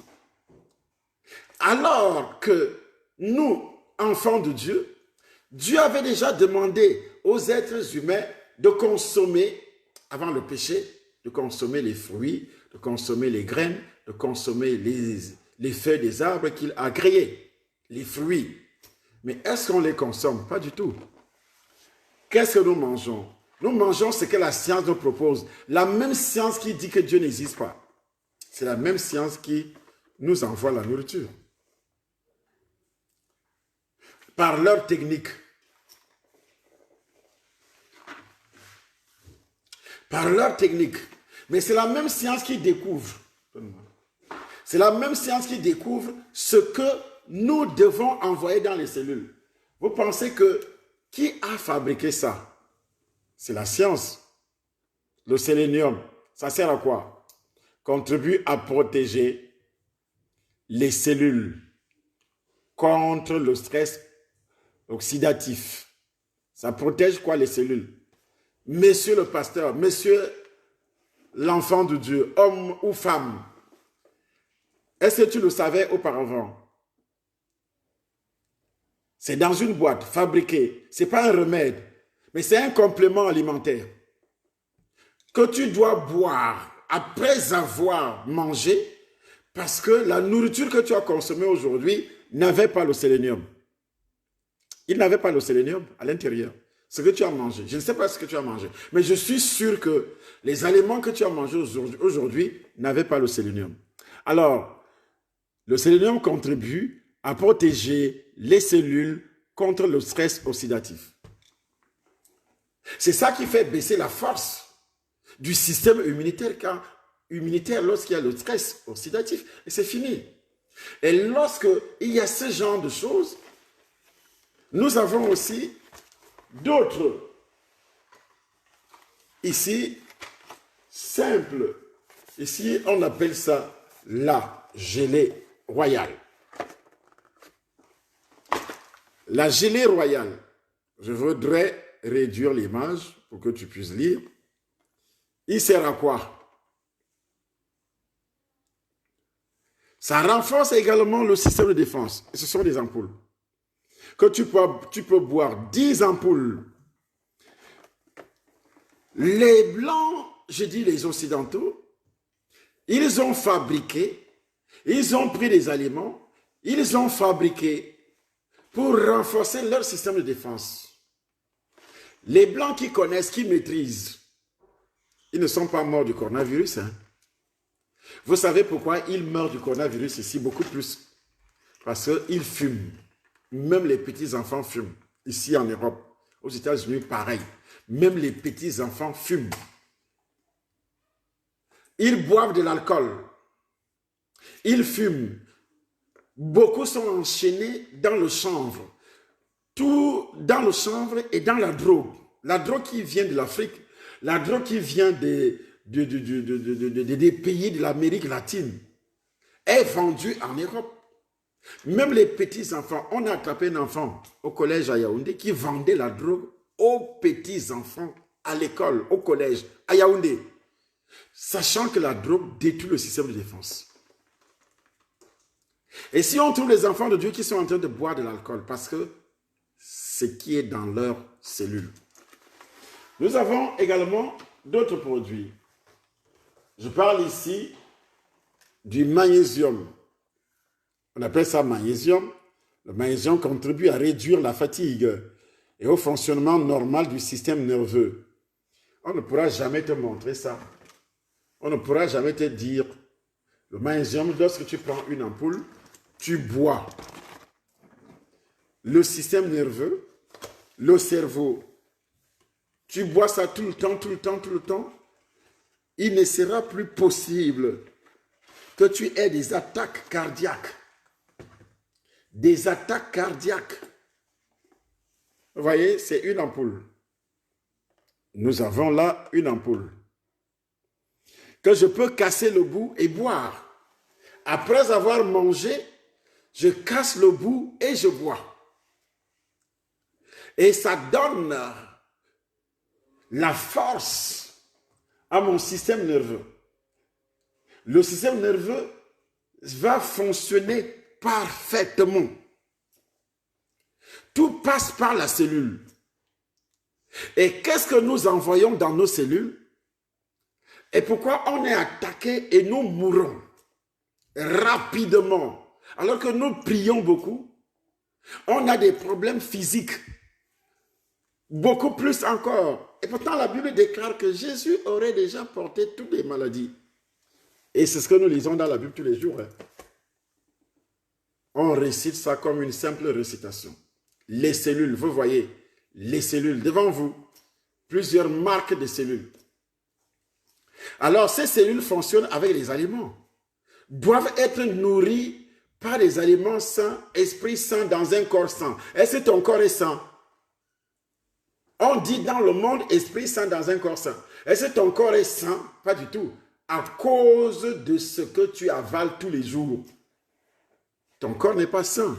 Alors que nous, enfants de Dieu, Dieu avait déjà demandé aux êtres humains de consommer, avant le péché, de consommer les fruits, de consommer les graines, de consommer les feuilles des arbres qu'il a créés, les fruits. Mais est-ce qu'on les consomme? Pas du tout. Qu'est-ce que nous mangeons? Nous mangeons ce que la science nous propose. La même science qui dit que Dieu n'existe pas. C'est la même science qui nous envoie la nourriture. Par leur technique. Par leur technique. Mais c'est la même science qui découvre. C'est la même science qui découvre ce que nous devons envoyer dans les cellules. Vous pensez que qui a fabriqué ça? C'est la science. Le sélénium, ça sert à quoi? Contribue à protéger les cellules contre le stress oxydatif. Ça protège quoi les cellules? Monsieur le pasteur, monsieur l'enfant de Dieu, homme ou femme, est-ce que tu le savais auparavant? C'est dans une boîte fabriquée. Ce n'est pas un remède, mais c'est un complément alimentaire que tu dois boire après avoir mangé parce que la nourriture que tu as consommée aujourd'hui n'avait pas le sélénium. Il n'avait pas le sélénium à l'intérieur. Ce que tu as mangé, je ne sais pas ce que tu as mangé, mais je suis sûr que les aliments que tu as mangés aujourd'hui n'avaient pas le sélénium. Alors, le sélénium contribue à protéger les cellules contre le stress oxydatif. C'est ça qui fait baisser la force du système immunitaire lorsqu'il y a le stress oxydatif. Et c'est fini. Et lorsqu'il y a ce genre de choses, nous avons aussi d'autres, ici, simples. Ici, on appelle ça la gelée royale. La gelée royale, je voudrais réduire l'image pour que tu puisses lire. Il sert à quoi? Ça renforce également le système de défense. Et ce sont des ampoules. Que tu peux boire 10 ampoules. Les Blancs, je dis les Occidentaux, ils ont fabriqué, ils ont pris des aliments, ils ont fabriqué pour renforcer leur système de défense. Les Blancs qui connaissent, qui maîtrisent, ils ne sont pas morts du coronavirus. Hein. Vous savez pourquoi ils meurent du coronavirus ici beaucoup plus? Parce qu'ils fument. Même les petits-enfants fument. Ici en Europe, aux États-Unis, pareil. Même les petits-enfants fument. Ils boivent de l'alcool. Ils fument. Beaucoup sont enchaînés dans le chanvre. Tout dans le chanvre et dans la drogue. La drogue qui vient de l'Afrique, la drogue qui vient des pays de l'Amérique latine est vendue en Europe. Même les petits-enfants, on a attrapé un enfant au collège à Yaoundé qui vendait la drogue aux petits-enfants à l'école, au collège à Yaoundé, sachant que la drogue détruit le système de défense. Et si on trouve les enfants de Dieu qui sont en train de boire de l'alcool, parce que ce qui est dans leurs cellules. Nous avons également d'autres produits. Je parle ici du magnésium. On appelle ça magnésium. Le magnésium contribue à réduire la fatigue et au fonctionnement normal du système nerveux. On ne pourra jamais te montrer ça. On ne pourra jamais te dire, le magnésium, lorsque tu prends une ampoule, tu bois. Le système nerveux, le cerveau, tu bois ça tout le temps, tout le temps, tout le temps, il ne sera plus possible que tu aies des attaques cardiaques. Des attaques cardiaques. Vous voyez, c'est une ampoule. Nous avons là une ampoule. que je peux casser le bout et boire. Après avoir mangé, je casse le bout et je bois. Et ça donne la force à mon système nerveux. Le système nerveux va fonctionner parfaitement. Tout passe par la cellule. Et qu'est-ce que nous envoyons dans nos cellules? Et pourquoi on est attaqué et nous mourons rapidement? Alors que nous prions beaucoup, on a des problèmes physiques. Beaucoup plus encore. Et pourtant, la Bible déclare que Jésus aurait déjà porté toutes les maladies. Et c'est ce que nous lisons dans la Bible tous les jours. On récite ça comme une simple récitation. Les cellules, vous voyez, les cellules devant vous, plusieurs marques de cellules. Alors, ces cellules fonctionnent avec les aliments, doivent être nourries par des aliments sains, esprit sain dans un corps sain. Est-ce que ton corps est sain? On dit dans le monde, esprit sain dans un corps sain. Est-ce que ton corps est sain? Pas du tout. À cause de ce que tu avales tous les jours. Ton corps n'est pas sain.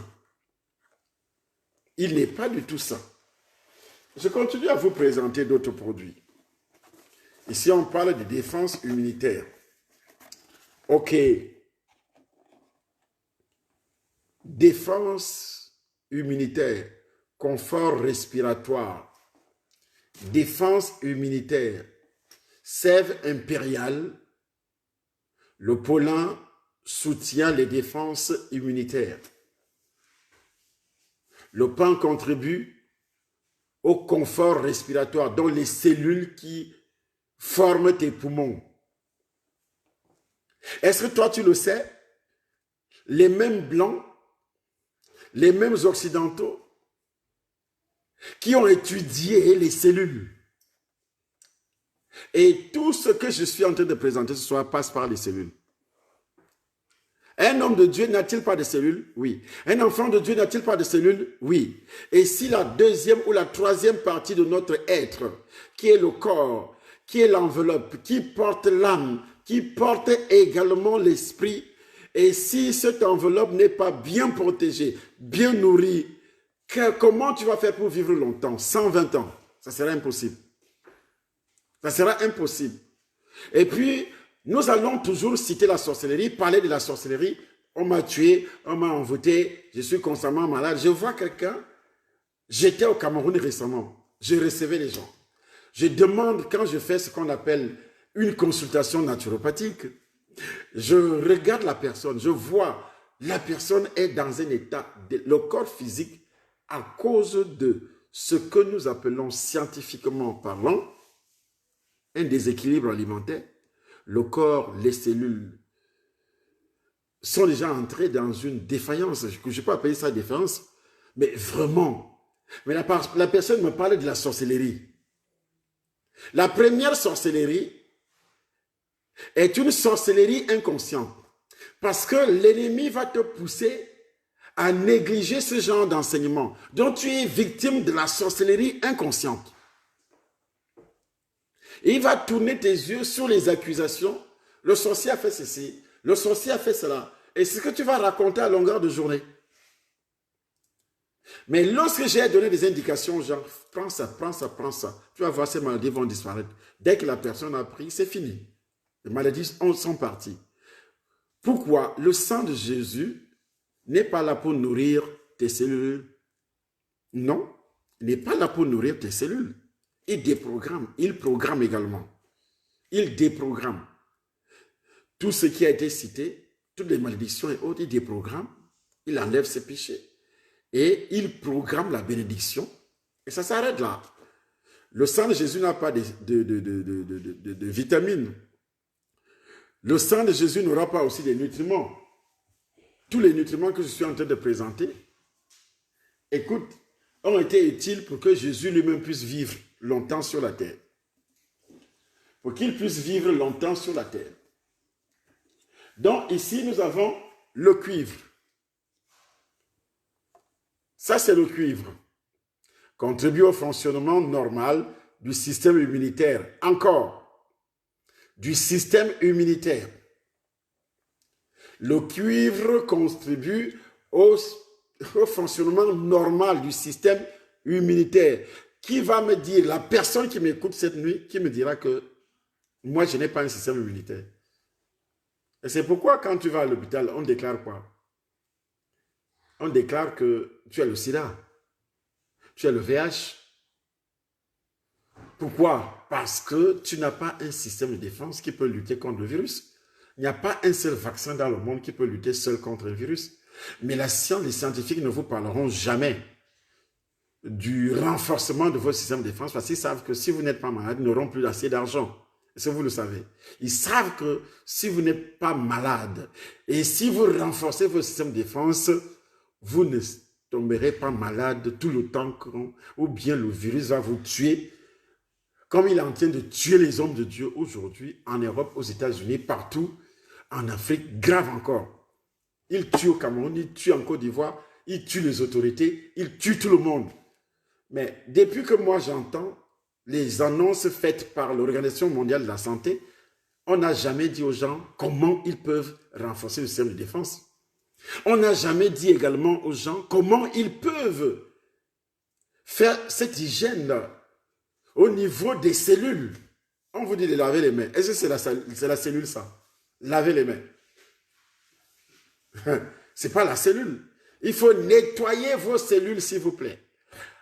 Il n'est pas du tout sain. Je continue à vous présenter d'autres produits. Ici, on parle de défense immunitaire. OK. Défense immunitaire, confort respiratoire, défense immunitaire, sève impériale, le pollen soutient les défenses immunitaires. Le pain contribue au confort respiratoire, dont les cellules qui forment tes poumons. Est-ce que toi tu le sais? Les mêmes blancs, les mêmes occidentaux qui ont étudié les cellules. Et tout ce que je suis en train de présenter ce soir passe par les cellules. Un homme de Dieu n'a-t-il pas de cellules? Oui. Un enfant de Dieu n'a-t-il pas de cellules? Oui. Et si la deuxième ou la troisième partie de notre être, qui est le corps, qui est l'enveloppe, qui porte l'âme, qui porte également l'esprit, et si cette enveloppe n'est pas bien protégée, bien nourrie, comment tu vas faire pour vivre longtemps? 120 ans. Ça sera impossible. Ça sera impossible. Et puis, nous allons toujours citer la sorcellerie, parler de la sorcellerie. On m'a tué, on m'a envoûté, je suis constamment malade. Je vois quelqu'un, j'étais au Cameroun récemment, je recevais les gens. Je demande, quand je fais ce qu'on appelle une consultation naturopathique, je regarde la personne, je vois, la personne est dans un état, le corps physique, à cause de ce que nous appelons scientifiquement parlant, un déséquilibre alimentaire. Le corps, les cellules sont déjà entrées dans une défaillance. Je ne peux pas appeler ça défaillance, mais vraiment. Mais la personne me parle de la sorcellerie. La première sorcellerie est une sorcellerie inconsciente. Parce que l'ennemi va te pousser à négliger ce genre d'enseignement. Donc tu es victime de la sorcellerie inconsciente. Il va tourner tes yeux sur les accusations. Le sorcier a fait ceci, le sorcier a fait cela. Et c'est ce que tu vas raconter à longueur de journée. Mais lorsque j'ai donné des indications, genre, prends ça, prends ça, prends ça, tu vas voir, ces maladies vont disparaître. Dès que la personne a pris, c'est fini. Les maladies sont parties. Pourquoi? Le sang de Jésus n'est pas là pour nourrir tes cellules. Non, il n'est pas là pour nourrir tes cellules. Il déprogramme, il programme également. Il déprogramme. Tout ce qui a été cité, toutes les malédictions et autres, il déprogramme, il enlève ses péchés. Et il programme la bénédiction. Et ça s'arrête là. Le sang de Jésus n'a pas de vitamines. Le sang de Jésus n'aura pas aussi des nutriments. Tous les nutriments que je suis en train de présenter, écoute, ont été utiles pour que Jésus lui-même puisse vivre longtemps sur la terre. Pour qu'il puisse vivre longtemps sur la terre. Donc ici, nous avons le cuivre. Ça, c'est le cuivre. Contribue au fonctionnement normal du système immunitaire. Encore. du système immunitaire. Le cuivre contribue au fonctionnement normal du système immunitaire. Qui va me dire, la personne qui m'écoute cette nuit, qui me dira que moi, je n'ai pas un système immunitaire. Et c'est pourquoi quand tu vas à l'hôpital, on déclare quoi? On déclare que tu as le sida, tu as le VIH. Pourquoi? Parce que tu n'as pas un système de défense qui peut lutter contre le virus. Il n'y a pas un seul vaccin dans le monde qui peut lutter seul contre le virus. Mais la science, les scientifiques ne vous parleront jamais du renforcement de votre système de défense parce qu'ils savent que si vous n'êtes pas malade, ils n'auront plus assez d'argent. Est-ce que vous le savez? Ils savent que si vous n'êtes pas malade et si vous renforcez votre système de défense, vous ne tomberez pas malade tout le temps ou bien le virus va vous tuer comme il est en train de tuer les hommes de Dieu aujourd'hui en Europe, aux États-Unis, partout, en Afrique, grave encore. Il tue au Cameroun, il tue en Côte d'Ivoire, il tue les autorités, il tue tout le monde. Mais depuis que moi j'entends les annonces faites par l'Organisation mondiale de la santé, on n'a jamais dit aux gens comment ils peuvent renforcer le système de défense. On n'a jamais dit également aux gens comment ils peuvent faire cette hygiène-là au niveau des cellules. On vous dit de laver les mains. Est-ce que c'est la cellule ça? Laver les mains. Ce n'est pas la cellule. Il faut nettoyer vos cellules, s'il vous plaît.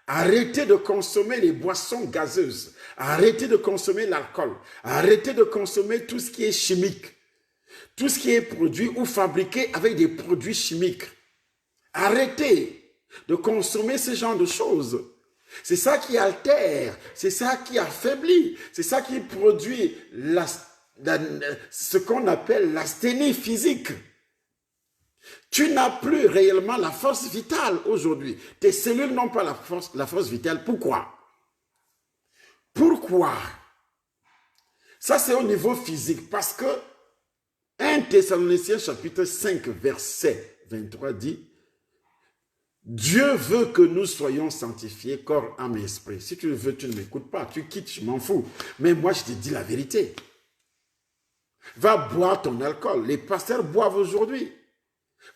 Arrêtez de consommer les boissons gazeuses. Arrêtez de consommer l'alcool. Arrêtez de consommer tout ce qui est chimique. Tout ce qui est produit ou fabriqué avec des produits chimiques. Arrêtez de consommer ce genre de choses. C'est ça qui altère, c'est ça qui affaiblit, c'est ça qui produit ce qu'on appelle l'asthénie physique. Tu n'as plus réellement la force vitale aujourd'hui. Tes cellules n'ont pas la force vitale. Pourquoi? Pourquoi? Ça, c'est au niveau physique. Parce que 1 Thessaloniciens chapitre 5, verset 23 dit Dieu veut que nous soyons sanctifiés, corps, âme et esprit. Si tu le veux, tu ne m'écoutes pas. Tu quittes, je m'en fous. Mais moi, je te dis la vérité. Va boire ton alcool. Les pasteurs boivent aujourd'hui.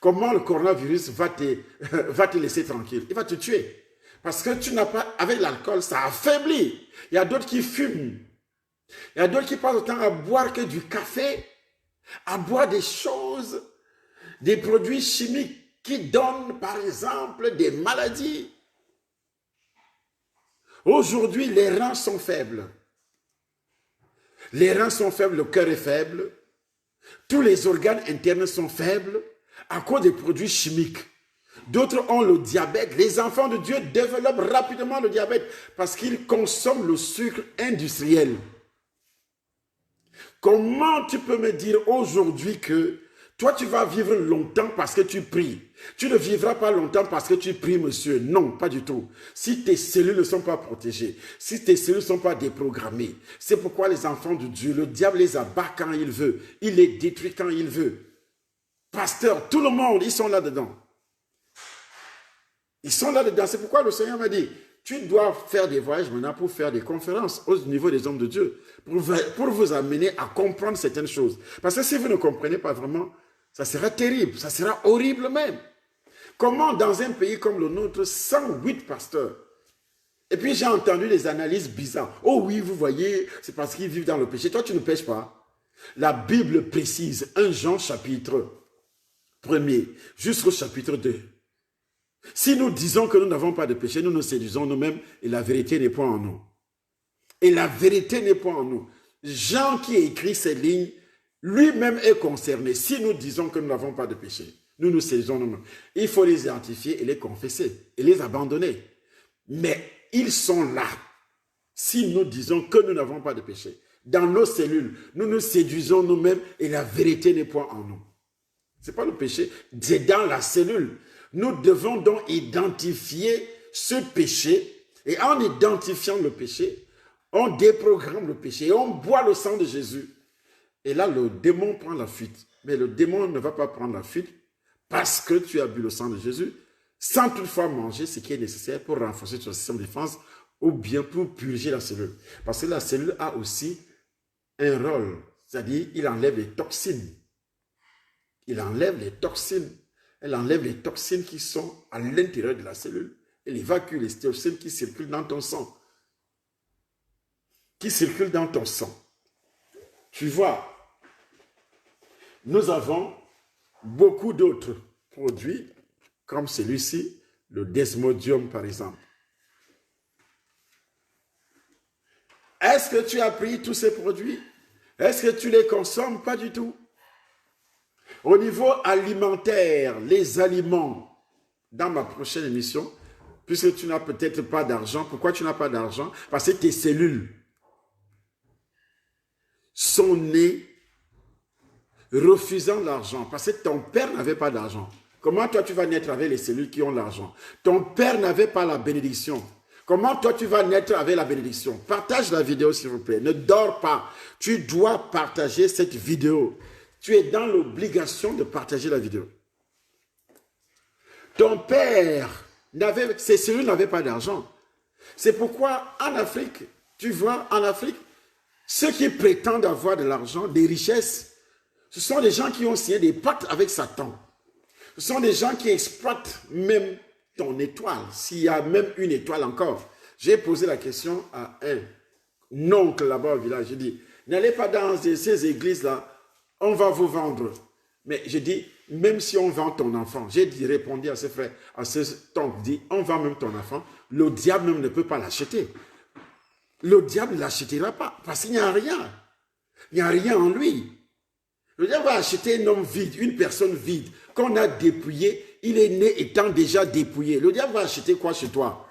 Comment le coronavirus va te laisser tranquille? Il va te tuer. Parce que tu n'as pas, avec l'alcool, ça affaiblit. Il y a d'autres qui fument. Il y a d'autres qui passent le temps à boire que du café, à boire des choses, des produits chimiques qui donnent, par exemple, des maladies. Aujourd'hui, les reins sont faibles. Les reins sont faibles, le cœur est faible. Tous les organes internes sont faibles à cause des produits chimiques. D'autres ont le diabète. Les enfants de Dieu développent rapidement le diabète parce qu'ils consomment le sucre industriel. Comment tu peux me dire aujourd'hui que toi, tu vas vivre longtemps parce que tu pries? Tu ne vivras pas longtemps parce que tu pries, monsieur. Non, pas du tout. Si tes cellules ne sont pas protégées, si tes cellules ne sont pas déprogrammées, c'est pourquoi les enfants de Dieu, le diable les abat quand il veut. Il les détruit quand il veut. Pasteur, tout le monde, ils sont là-dedans. Ils sont là-dedans. C'est pourquoi le Seigneur m'a dit, tu dois faire des voyages maintenant pour faire des conférences au niveau des hommes de Dieu, pour vous amener à comprendre certaines choses. Parce que si vous ne comprenez pas vraiment, ça sera terrible, ça sera horrible même. Comment dans un pays comme le nôtre, 108 pasteurs, et puis j'ai entendu des analyses bizarres. Oh oui, vous voyez, c'est parce qu'ils vivent dans le péché. Toi, tu ne pêches pas. La Bible précise, 1 Jean chapitre 1er jusqu'au chapitre 2. Si nous disons que nous n'avons pas de péché, nous nous séduisons nous-mêmes et la vérité n'est point en nous. Et la vérité n'est point en nous. Jean qui écrit ces lignes, lui-même est concerné. Si nous disons que nous n'avons pas de péché, nous nous séduisons nous-mêmes. Il faut les identifier et les confesser et les abandonner. Mais ils sont là. Si nous disons que nous n'avons pas de péché, dans nos cellules, nous nous séduisons nous-mêmes et la vérité n'est point en nous. Ce n'est pas le péché, c'est dans la cellule. Nous devons donc identifier ce péché et en identifiant le péché, on déprogramme le péché et on boit le sang de Jésus. Et là, le démon prend la fuite. Mais le démon ne va pas prendre la fuite parce que tu as bu le sang de Jésus sans toutefois manger ce qui est nécessaire pour renforcer ton système de défense ou bien pour purger la cellule. Parce que la cellule a aussi un rôle. c'est-à-dire il enlève les toxines. Il enlève les toxines. Elle enlève les toxines qui sont à l'intérieur de la cellule. Elle évacue les toxines qui circulent dans ton sang. Qui circulent dans ton sang. Tu vois, nous avons beaucoup d'autres produits, comme celui-ci, le Desmodium par exemple. Est-ce que tu as pris tous ces produits? Est-ce que tu les consommes? Pas du tout. Au niveau alimentaire, les aliments, dans ma prochaine émission, puisque tu n'as peut-être pas d'argent, pourquoi tu n'as pas d'argent? Parce que tes cellules sont nées refusant l'argent, parce que ton père n'avait pas d'argent. Comment toi tu vas naître avec les cellules qui ont l'argent? Ton père n'avait pas la bénédiction. Comment toi tu vas naître avec la bénédiction? Partage la vidéo s'il vous plaît. Ne dors pas. Tu dois partager cette vidéo. Tu es dans l'obligation de partager la vidéo. Ton père, ses cellules n'avaient pas d'argent. C'est pourquoi en Afrique, tu vois, en Afrique, ceux qui prétendent avoir de l'argent, des richesses, ce sont des gens qui ont signé des pactes avec Satan. Ce sont des gens qui exploitent même ton étoile, s'il y a même une étoile encore. J'ai posé la question à un oncle là-bas au village. J'ai dit, n'allez pas dans ces églises-là, on va vous vendre. Mais j'ai dit, même si on vend ton enfant, j'ai dit, répondu à ce frère, à ce oncle, dit, on vend même ton enfant, le diable même ne peut pas l'acheter. Le diable ne l'achètera pas, parce qu'il n'y a rien. Il n'y a rien en lui. Le diable va acheter un homme vide, une personne vide, qu'on a dépouillé, il est né étant déjà dépouillé. Le diable va acheter quoi chez toi?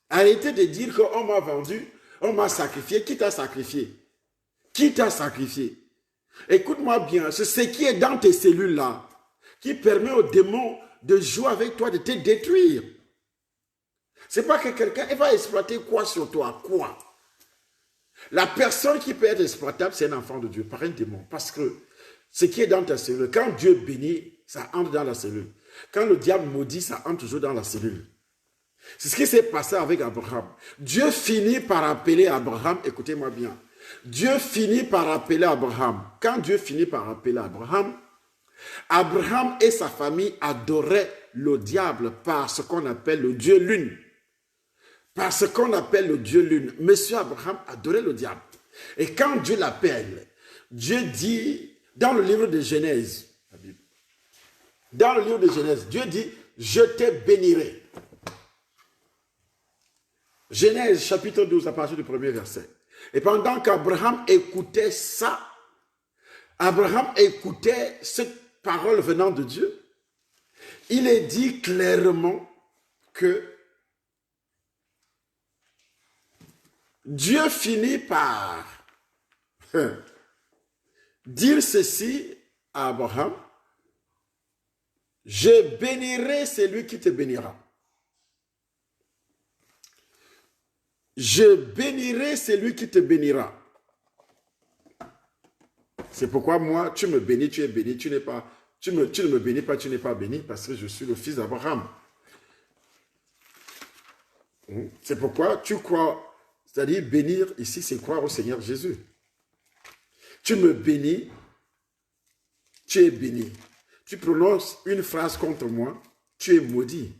Arrêtez de dire qu'on m'a vendu, on m'a sacrifié. Qui t'a sacrifié? Qui t'a sacrifié? Écoute-moi bien, c'est ce qui est dans tes cellules-là qui permet aux démons de jouer avec toi, de te détruire. C'est pas que quelqu'un va exploiter quoi sur toi? Quoi? La personne qui peut être exploitable, c'est un enfant de Dieu, par un démon. Parce que ce qui est dans ta cellule, quand Dieu bénit, ça entre dans la cellule. Quand le diable maudit, ça entre toujours dans la cellule. C'est ce qui s'est passé avec Abraham. Dieu finit par appeler Abraham, écoutez-moi bien. Dieu finit par appeler Abraham. Quand Dieu finit par appeler Abraham, Abraham et sa famille adoraient le diable par ce qu'on appelle le Dieu lune. Par ce qu'on appelle le Dieu lune. Monsieur Abraham adorait le diable. Et quand Dieu l'appelle, Dieu dit, dans le livre de Genèse, dans le livre de Genèse, Dieu dit, je te bénirai. Genèse chapitre 12 à partir du premier verset. Et pendant qu'Abraham écoutait ça, Abraham écoutait cette parole venant de Dieu, il est dit clairement que Dieu finit par dire ceci à Abraham, je bénirai celui qui te bénira. Je bénirai celui qui te bénira. C'est pourquoi moi, tu me bénis, tu es béni, tu ne me bénis pas, tu n'es pas béni, parce que je suis le fils d'Abraham. C'est pourquoi tu crois, c'est-à-dire bénir ici, c'est croire au Seigneur Jésus. Tu me bénis, tu es béni. Tu prononces une phrase contre moi, tu es maudit.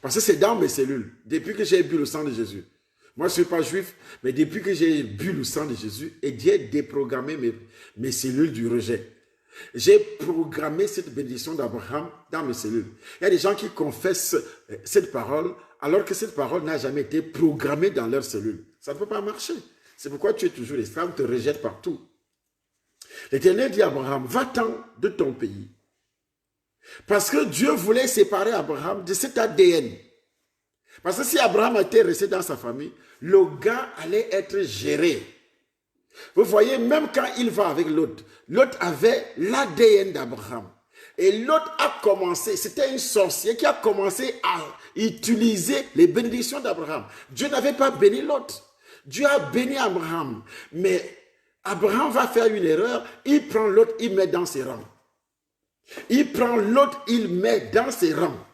Parce que c'est dans mes cellules. Depuis que j'ai bu le sang de Jésus. Moi, je ne suis pas juif, mais depuis que j'ai bu le sang de Jésus, et Dieu a déprogrammé mes cellules du rejet. J'ai programmé cette bénédiction d'Abraham dans mes cellules. Il y a des gens qui confessent cette parole, alors que cette parole n'a jamais été programmée dans leurs cellules. Ça ne peut pas marcher. C'est pourquoi tu es toujours esclave, te rejette partout. L'Éternel dit à Abraham, va-t'en de ton pays. Parce que Dieu voulait séparer Abraham de cet ADN. Parce que si Abraham était resté dans sa famille, le gars allait être géré. Vous voyez, même quand il va avec Lot, Lot avait l'ADN d'Abraham. Et Lot a commencé, c'était un sorcier qui a commencé à utiliser les bénédictions d'Abraham. Dieu n'avait pas béni Lot. Dieu a béni Abraham. Mais Abraham va faire une erreur, il prend Lot, il met dans ses rangs. Il prend l'autre, il met dans ses rangs.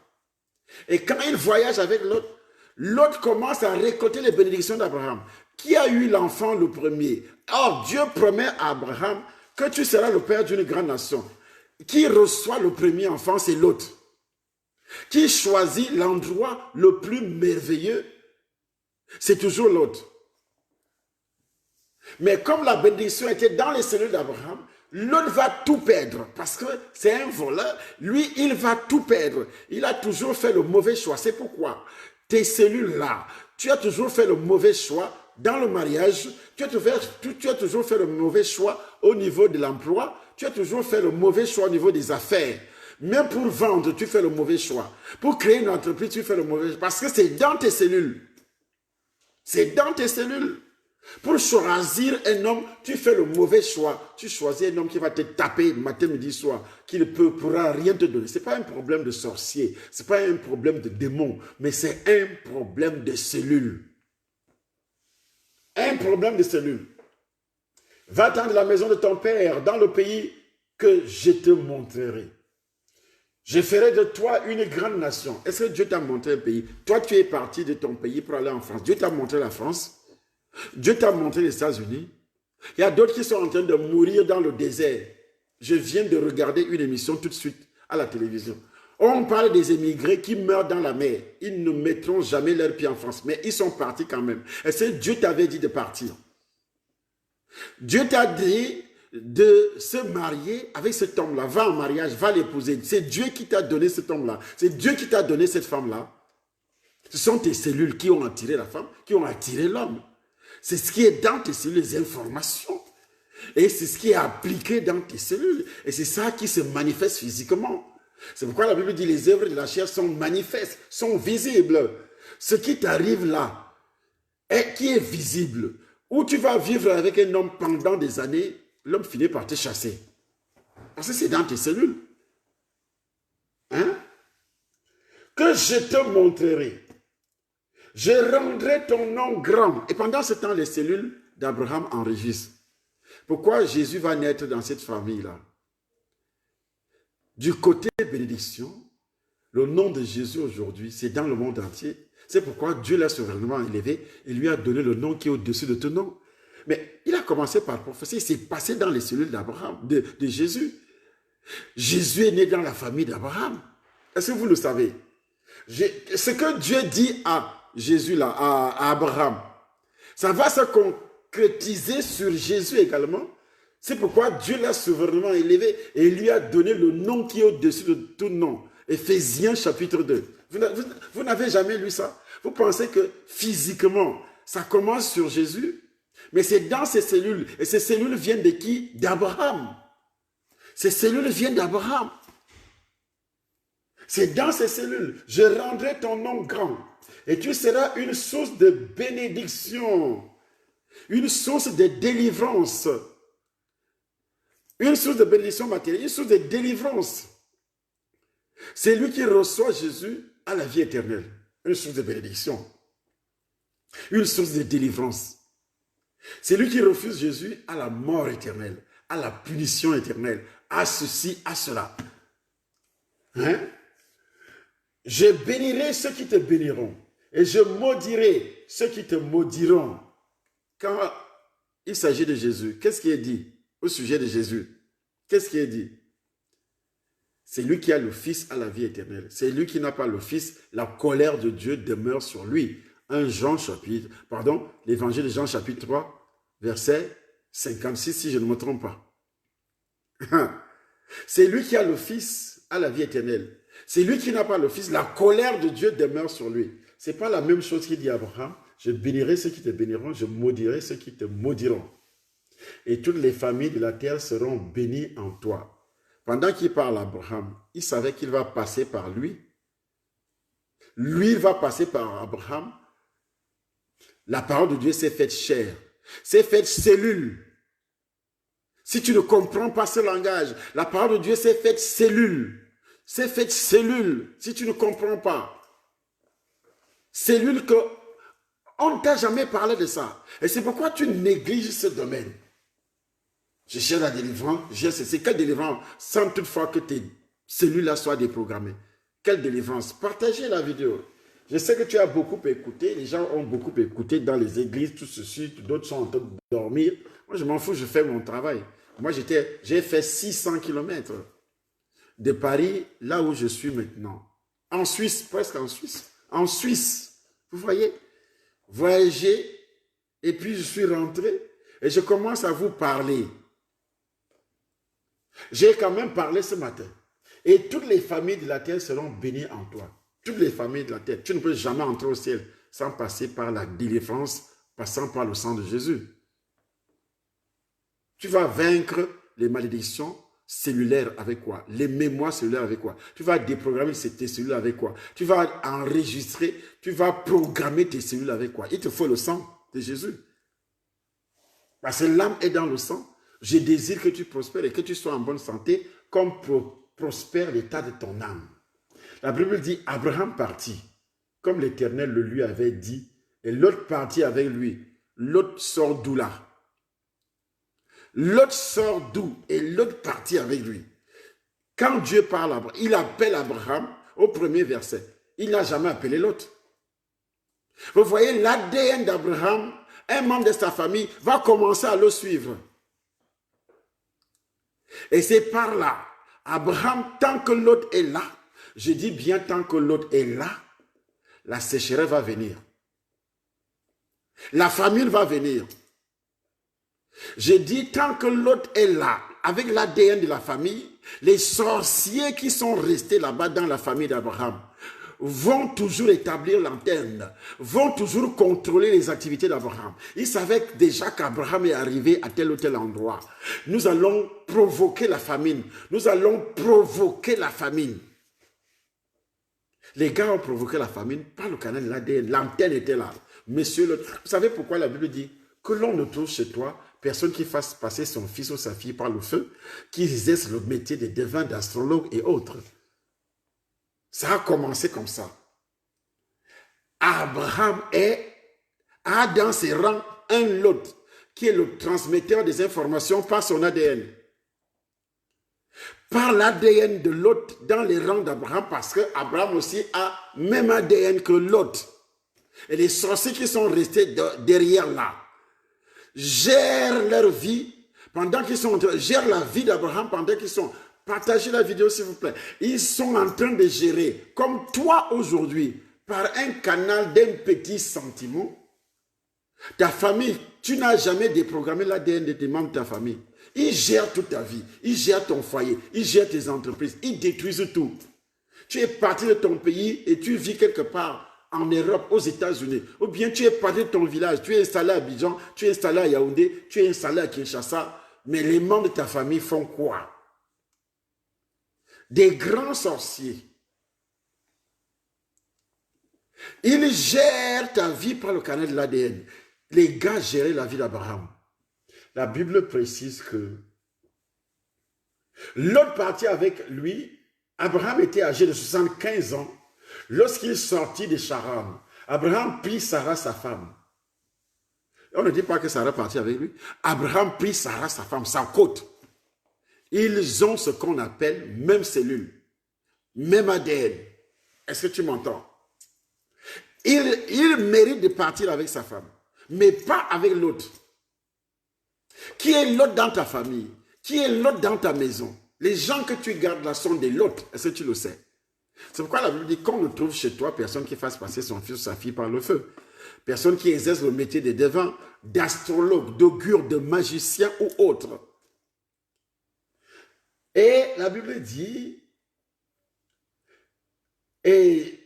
Et quand il voyage avec l'autre, l'autre commence à récolter les bénédictions d'Abraham. Qui a eu l'enfant le premier? Or, Dieu promet à Abraham que tu seras le père d'une grande nation. Qui reçoit le premier enfant, c'est l'autre. Qui choisit l'endroit le plus merveilleux, c'est toujours l'autre. Mais comme la bénédiction était dans les cellules d'Abraham, l'autre va tout perdre parce que c'est un voleur. Lui, il va tout perdre. Il a toujours fait le mauvais choix. C'est pourquoi tes cellules-là, tu as toujours fait le mauvais choix dans le mariage. Tu as toujours fait le mauvais choix au niveau de l'emploi. Tu as toujours fait le mauvais choix au niveau des affaires. Même pour vendre, tu fais le mauvais choix. Pour créer une entreprise, tu fais le mauvais choix. Parce que c'est dans tes cellules. C'est dans tes cellules. Pour choisir un homme, tu fais le mauvais choix. Tu choisis un homme qui va te taper matin, midi, soir, qui ne pourra rien te donner. Ce n'est pas un problème de sorcier, ce n'est pas un problème de démon, mais c'est un problème de cellules. Un problème de cellules. Va-t'en de la maison de ton père, dans le pays que je te montrerai. Je ferai de toi une grande nation. Est-ce que Dieu t'a montré un pays? Toi, tu es parti de ton pays pour aller en France. Dieu t'a montré la France. Dieu t'a montré les États-Unis. Il y a d'autres qui sont en train de mourir dans le désert. Je viens de regarder une émission tout de suite à la télévision. On parle des émigrés qui meurent dans la mer. Ils ne mettront jamais leur pied en France, mais ils sont partis quand même. Est-ce que Dieu t'avait dit de partir? Dieu t'a dit de se marier avec cet homme-là. Va en mariage, va l'épouser. C'est Dieu qui t'a donné cet homme-là. C'est Dieu qui t'a donné cette femme-là. Ce sont tes cellules qui ont attiré la femme, qui ont attiré l'homme. C'est ce qui est dans tes cellules, les informations. Et c'est ce qui est appliqué dans tes cellules. Et c'est ça qui se manifeste physiquement. C'est pourquoi la Bible dit les œuvres de la chair sont manifestes, sont visibles. Ce qui t'arrive là, et qui est visible, où tu vas vivre avec un homme pendant des années, l'homme finit par te chasser. Parce que c'est dans tes cellules. Hein? Que je te montrerai. Je rendrai ton nom grand. Et pendant ce temps, les cellules d'Abraham enregistrent. Pourquoi Jésus va naître dans cette famille-là? Du côté bénédiction, le nom de Jésus aujourd'hui, c'est dans le monde entier. C'est pourquoi Dieu l'a souverainement élevé et lui a donné le nom qui est au-dessus de tout nom. Mais il a commencé par prophétie, il s'est passé dans les cellules d'Abraham, de Jésus. Jésus est né dans la famille d'Abraham. Est-ce que vous le savez? Ce que Dieu dit à Jésus, là, à Abraham, ça va se concrétiser sur Jésus également. C'est pourquoi Dieu l'a souverainement élevé et lui a donné le nom qui est au-dessus de tout nom. Éphésiens chapitre 2. Vous n'avez jamais lu ça? Vous pensez que physiquement, ça commence sur Jésus? Mais c'est dans ces cellules. Et ces cellules viennent de qui? D'Abraham. Ces cellules viennent d'Abraham. C'est dans ces cellules. Je rendrai ton nom grand. Et tu seras une source de bénédiction. Une source de délivrance. Une source de bénédiction matérielle. Une source de délivrance. C'est lui qui reçoit Jésus à la vie éternelle. Une source de bénédiction. Une source de délivrance. C'est lui qui refuse Jésus à la mort éternelle, à la punition éternelle, à ceci, à cela. Hein? Je bénirai ceux qui te béniront et je maudirai ceux qui te maudiront. Quand il s'agit de Jésus, qu'est-ce qui est dit au sujet de Jésus? Qu'est-ce qui est dit? C'est lui qui a le Fils à la vie éternelle. C'est lui qui n'a pas le Fils, la colère de Dieu demeure sur lui. L'évangile de Jean chapitre 3, verset 56, si je ne me trompe pas. C'est lui qui a le Fils à la vie éternelle. C'est lui qui n'a pas le Fils, la colère de Dieu demeure sur lui. Ce n'est pas la même chose qu'il dit à Abraham. Je bénirai ceux qui te béniront, je maudirai ceux qui te maudiront. Et toutes les familles de la terre seront bénies en toi. Pendant qu'il parle à Abraham, il savait qu'il va passer par lui. Lui va passer par Abraham. La parole de Dieu s'est faite chair, s'est faite cellule. Si tu ne comprends pas ce langage, la parole de Dieu s'est faite cellule. C'est faite cellule, si tu ne comprends pas. Cellule que on ne t'a jamais parlé de ça. Et c'est pourquoi tu négliges ce domaine. Je cherche la délivrance, c'est quelle délivrance? Sans toutefois que tes cellules-là soient déprogrammées. Quelle délivrance? Partagez la vidéo. Je sais que tu as beaucoup écouté, les gens ont beaucoup écouté dans les églises, tout ceci, d'autres sont en train de dormir. Moi, je m'en fous, je fais mon travail. Moi, j'ai fait 600 kilomètres de Paris, là où je suis maintenant. En Suisse, presque en Suisse. En Suisse, vous voyez, voyager, et puis je suis rentré, et je commence à vous parler. J'ai quand même parlé ce matin. Et toutes les familles de la terre seront bénies en toi. Toutes les familles de la terre. Tu ne peux jamais entrer au ciel sans passer par la délivrance, passant par le sang de Jésus. Tu vas vaincre les malédictions cellulaires avec quoi? Les mémoires cellulaires avec quoi? Tu vas déprogrammer tes cellules avec quoi? Tu vas enregistrer, tu vas programmer tes cellules avec quoi? Il te faut le sang de Jésus. Parce que l'âme est dans le sang. Je désire que tu prospères et que tu sois en bonne santé comme prospère l'état de ton âme. La Bible dit, Abraham partit, comme l'Éternel le lui avait dit, et l'autre partit avec lui. L'autre sort d'où là? L'autre sort d'où? Et l'autre partit avec lui. Quand Dieu parle à Abraham, il appelle Abraham au premier verset. Il n'a jamais appelé l'autre. Vous voyez, l'ADN d'Abraham, un membre de sa famille, va commencer à le suivre. Et c'est par là, Abraham, tant que l'autre est là, je dis bien tant que l'autre est là, la sécheresse va venir. La famine va venir. Je dis tant que l'autre est là, avec l'ADN de la famille, les sorciers qui sont restés là-bas dans la famille d'Abraham vont toujours établir l'antenne, vont toujours contrôler les activités d'Abraham. Ils savaient déjà qu'Abraham est arrivé à tel ou tel endroit. Nous allons provoquer la famine. Nous allons provoquer la famine. Les gars ont provoqué la famine par le canal de l'ADN. L'antenne était là. Monsieur, vous savez pourquoi la Bible dit que l'on ne trouve chez toi personne qui fasse passer son fils ou sa fille par le feu, qui exerce le métier de devin, d'astrologue et autres. Ça a commencé comme ça. Abraham a dans ses rangs un Lot qui est le transmetteur des informations par son ADN. Par l'ADN de Lot dans les rangs d'Abraham, parce que Abraham aussi a même ADN que Lot. Et les sorciers qui sont restés derrière là gèrent leur vie pendant qu'ils sont gèrent la vie d'Abraham pendant qu'ils sont. Partagez la vidéo s'il vous plaît. Ils sont en train de gérer, comme toi aujourd'hui, par un canal d'un petit sentiment, ta famille. Tu n'as jamais déprogrammé l'ADN de tes membres de ta famille. Ils gèrent toute ta vie. Ils gèrent ton foyer. Ils gèrent tes entreprises. Ils détruisent tout. Tu es parti de ton pays et tu vis quelque part en Europe, aux États-Unis. Ou bien tu es parti de ton village. Tu es installé à Abidjan, tu es installé à Yaoundé, tu es installé à Kinshasa. Mais les membres de ta famille font quoi? Des grands sorciers. Ils gèrent ta vie par le canal de l'ADN. Les gars géraient la vie d'Abraham. La Bible précise que l'autre partie avec lui, Abraham était âgé de 75 ans lorsqu'il sortit de Charan. Abraham prit Sarah, sa femme. On ne dit pas que Sarah partit avec lui. Abraham prit Sarah, sa femme, sa côte. Ils ont ce qu'on appelle même cellule, même ADN. Est-ce que tu m'entends? Il mérite de partir avec sa femme, mais pas avec l'autre. Qui est l'autre dans ta famille? Qui est l'autre dans ta maison? Les gens que tu gardes là sont des l'autre. Est-ce que tu le sais? C'est pourquoi la Bible dit qu'on ne trouve chez toi personne qui fasse passer son fils ou sa fille par le feu. Personne qui exerce le métier de devin, d'astrologue, d'augure, de magicien ou autre. Et la Bible dit, et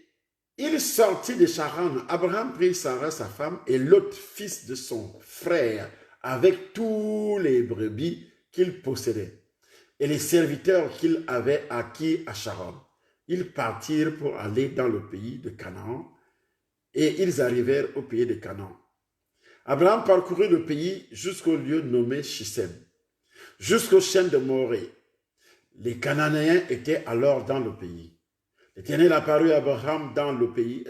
il sortit de Charan. Abraham prit Sarah, sa femme, et l'autre fils de son frère, avec tous les brebis qu'il possédait, et les serviteurs qu'il avait acquis à Charan. Ils partirent pour aller dans le pays de Canaan, et ils arrivèrent au pays de Canaan. Abraham parcourut le pays jusqu'au lieu nommé Shichem, jusqu'au chêne de Morée. Les Cananéens étaient alors dans le pays. L'Éternel apparut à Abraham dans le pays.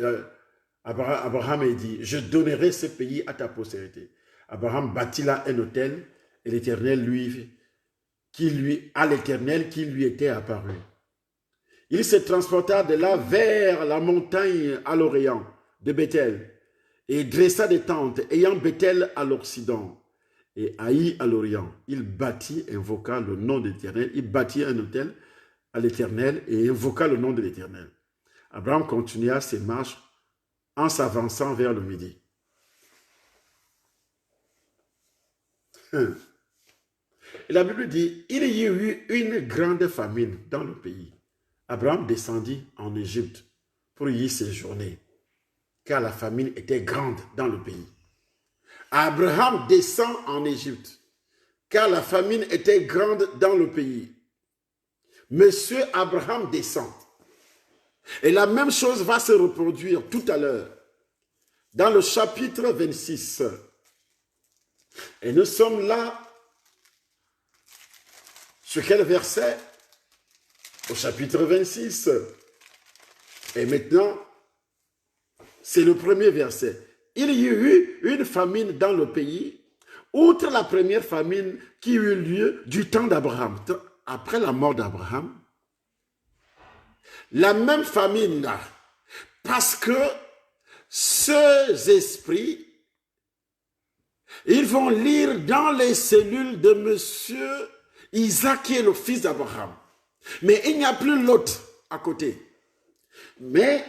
Abraham a dit, je donnerai ce pays à ta postérité. Abraham bâtit là un autel et l'Éternel qui lui était apparu. Il se transporta de là vers la montagne à l'Orient de Bethel et dressa des tentes, ayant Bethel à l'Occident et Haï à l'Orient. Il bâtit, invoqua le nom de l'Éternel. Il bâtit un autel à l'Éternel et invoqua le nom de l'Éternel. Abraham continua ses marches en s'avançant vers le midi. Et la Bible dit, il y eut une grande famine dans le pays. Abraham descendit en Égypte pour y séjourner, car la famine était grande dans le pays. Abraham descend en Égypte, car la famine était grande dans le pays. Monsieur Abraham descend. Et la même chose va se reproduire tout à l'heure, dans le chapitre 26. Et nous sommes là, sur quel verset? Au chapitre 26. Et maintenant, c'est le premier verset. Il y eut une famine dans le pays, outre la première famine qui eut lieu du temps d'Abraham. Après la mort d'Abraham, la même famine là, parce que ces esprits, ils vont lire dans les cellules de monsieur Isaac qui est le fils d'Abraham. Mais il n'y a plus l'autre à côté. Mais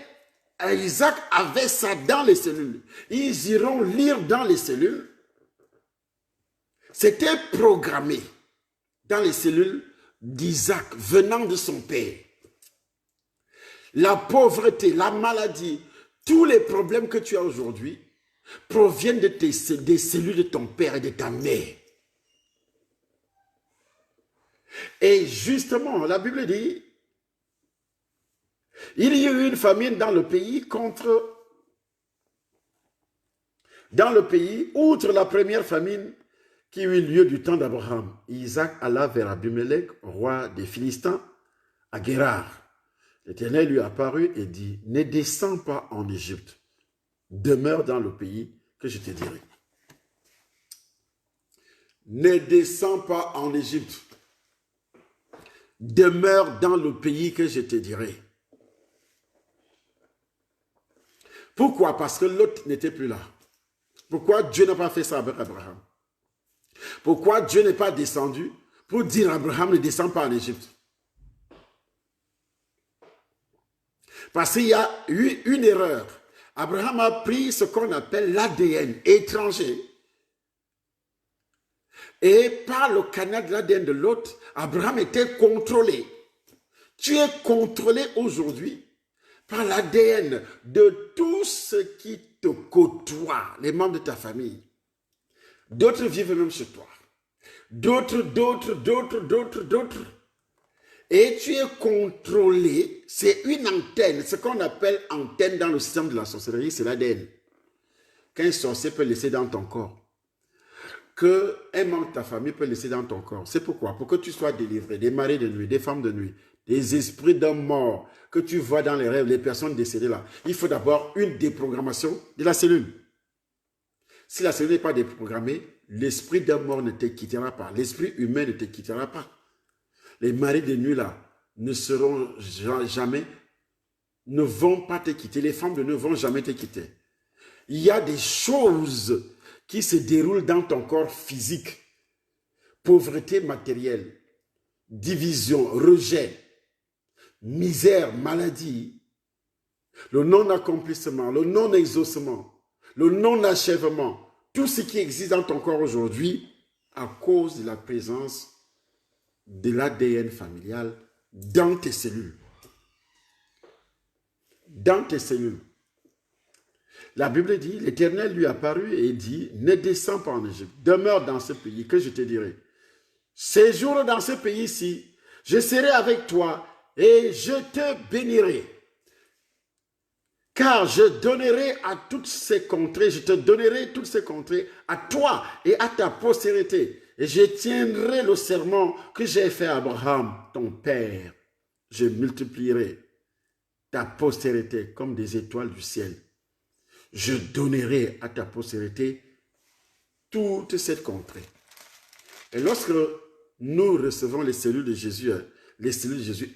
Isaac avait ça dans les cellules. Ils iront lire dans les cellules. C'était programmé dans les cellules d'Isaac venant de son père. La pauvreté, la maladie, tous les problèmes que tu as aujourd'hui proviennent des cellules de ton père et de ta mère. Et justement, la Bible dit, il y a eu une famine dans le pays outre la première famine qui eut lieu du temps d'Abraham. Isaac alla vers Abimelech, roi des Philistins, à Guérar. L'Éternel lui apparut et dit, ne descends pas en Égypte, demeure dans le pays que je te dirai. Ne descends pas en Égypte, demeure dans le pays que je te dirai. Pourquoi? Parce que l'autre n'était plus là. Pourquoi Dieu n'a pas fait ça avec Abraham? Pourquoi Dieu n'est pas descendu pour dire à Abraham ne descends pas en Égypte? Parce qu'il y a eu une erreur. Abraham a pris ce qu'on appelle l'ADN étranger. Et par le canal de l'ADN de l'autre, Abraham était contrôlé. Tu es contrôlé aujourd'hui par l'ADN de tout ce qui te côtoie, les membres de ta famille. D'autres vivent même chez toi. D'autres. Et tu es contrôlé, c'est une antenne, ce qu'on appelle antenne dans le système de la sorcellerie, c'est l'ADN. Qu'un sorcier peut laisser dans ton corps, qu'un membre de ta famille peut laisser dans ton corps. C'est pourquoi? Pour que tu sois délivré, des maris de nuit, des femmes de nuit, des esprits d'hommes morts que tu vois dans les rêves, les personnes décédées là. Il faut d'abord une déprogrammation de la cellule. Si la cellule n'est pas déprogrammée, l'esprit d'homme mort ne te quittera pas. L'esprit humain ne te quittera pas. Les maris de nuit là ne seront jamais, ne vont pas te quitter. Les femmes de nuit ne vont jamais te quitter. Il y a des choses qui se déroulent dans ton corps physique. Pauvreté matérielle, division, rejet, misère, maladie, le non-accomplissement, le non-exaucement, le non-achèvement, tout ce qui existe dans ton corps aujourd'hui à cause de la présence de l'ADN familial dans tes cellules. Dans tes cellules. La Bible dit, l'Éternel lui apparut et dit, ne descends pas en Égypte, demeure dans ce pays que je te dirai. Séjourne dans ce pays-ci, je serai avec toi et je te bénirai. Car je donnerai à toutes ces contrées, je te donnerai toutes ces contrées à toi et à ta postérité. Et je tiendrai le serment que j'ai fait à Abraham, ton père. Je multiplierai ta postérité comme des étoiles du ciel. Je donnerai à ta postérité toute cette contrée. Et lorsque nous recevons les cellules de Jésus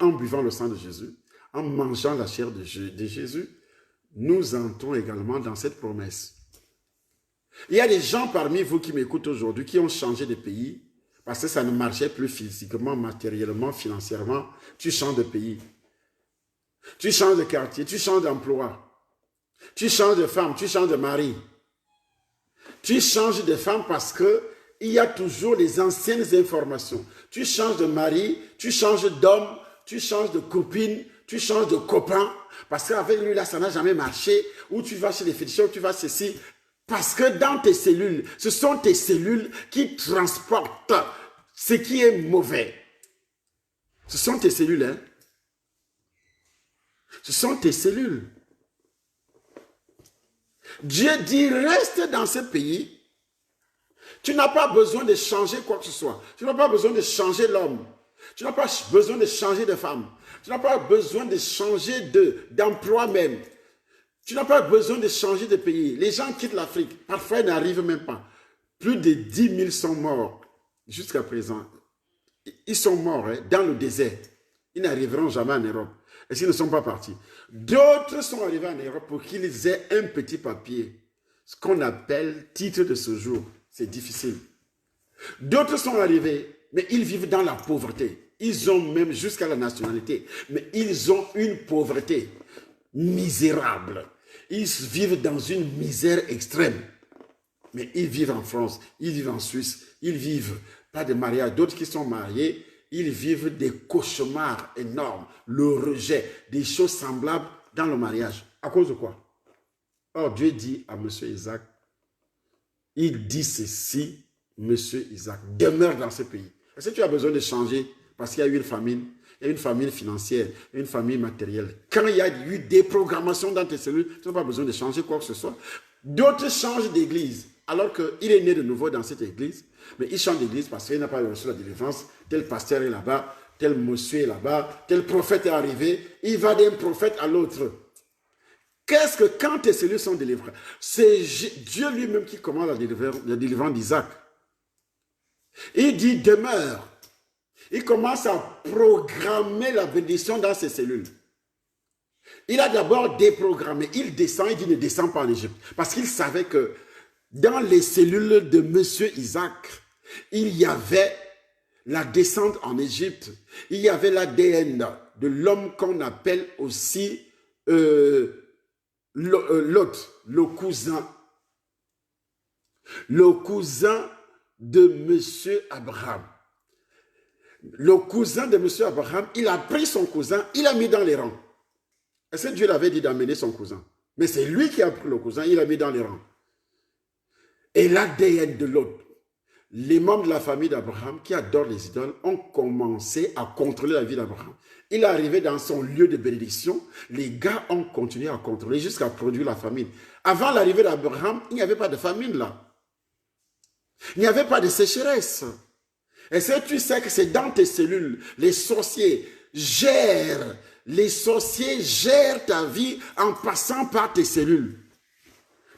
en buvant le sang de Jésus, en mangeant la chair de Jésus, nous entrons également dans cette promesse. Il y a des gens parmi vous qui m'écoutent aujourd'hui qui ont changé de pays parce que ça ne marchait plus physiquement, matériellement, financièrement. Tu changes de pays. Tu changes de quartier, tu changes d'emploi. Tu changes de femme, tu changes de mari. Tu changes de femme parce que il y a toujours les anciennes informations. Tu changes de mari, tu changes d'homme, tu changes de copine, tu changes de copain. Parce qu'avec lui, là, ça n'a jamais marché. Ou tu vas chez les féticheurs, tu vas ceci. Parce que dans tes cellules, ce sont tes cellules qui transportent ce qui est mauvais. Ce sont tes cellules, hein. Ce sont tes cellules. Dieu dit, reste dans ce pays. Tu n'as pas besoin de changer quoi que ce soit. Tu n'as pas besoin de changer l'homme. Tu n'as pas besoin de changer de femme. Tu n'as pas besoin de changer d'emploi même. Tu n'as pas besoin de changer de pays. Les gens quittent l'Afrique. Parfois, ils n'arrivent même pas. Plus de 10 000 sont morts jusqu'à présent. Ils sont morts dans le désert. Ils n'arriveront jamais en Europe. Et s'ils ne sont pas partis. D'autres sont arrivés en Europe pour qu'ils aient un petit papier. Ce qu'on appelle titre de séjour. C'est difficile. D'autres sont arrivés, mais ils vivent dans la pauvreté. Ils ont même jusqu'à la nationalité. Mais ils ont une pauvreté misérable. Ils vivent dans une misère extrême. Mais ils vivent en France, ils vivent en Suisse, ils vivent pas de mariage. D'autres qui sont mariés, ils vivent des cauchemars énormes, le rejet, des choses semblables dans le mariage. À cause de quoi? Or, Dieu dit à M. Isaac, il dit ceci, M. Isaac, demeure dans ce pays. Est-ce que tu as besoin de changer parce qu'il y a eu une famine? Il y a une famine financière, une famine matérielle. Quand il y a eu des programmations dans tes cellules, tu n'as pas besoin de changer quoi que ce soit. D'autres changent d'église, alors qu'il est né de nouveau dans cette église, mais il change d'église parce qu'il n'a pas reçu la délivrance. Tel pasteur est là-bas, tel monsieur est là-bas, tel prophète est arrivé. Il va d'un prophète à l'autre. Qu'est-ce que quand tes cellules sont délivrées? C'est Dieu lui-même qui commande la délivrance d'Isaac. Il dit demeure. Il commence à programmer la bénédiction dans ses cellules. Il a d'abord déprogrammé. Il descend, il dit ne descend pas en Égypte. Parce qu'il savait que dans les cellules de M. Isaac, il y avait la descente en Égypte. Il y avait l'ADN de l'homme qu'on appelle aussi Lot, le cousin. Le cousin de M. Abraham. Le cousin de M. Abraham, il a pris son cousin, il l'a mis dans les rangs. Est-ce que Dieu l'avait dit d'amener son cousin? Mais c'est lui qui a pris le cousin, il l'a mis dans les rangs. Et l'ADN de l'autre, les membres de la famille d'Abraham qui adorent les idoles ont commencé à contrôler la vie d'Abraham. Il est arrivé dans son lieu de bénédiction, les gars ont continué à contrôler jusqu'à produire la famine. Avant l'arrivée d'Abraham, il n'y avait pas de famine là. Il n'y avait pas de sécheresse. Est-ce que tu sais que c'est dans tes cellules, les sorciers gèrent ta vie en passant par tes cellules.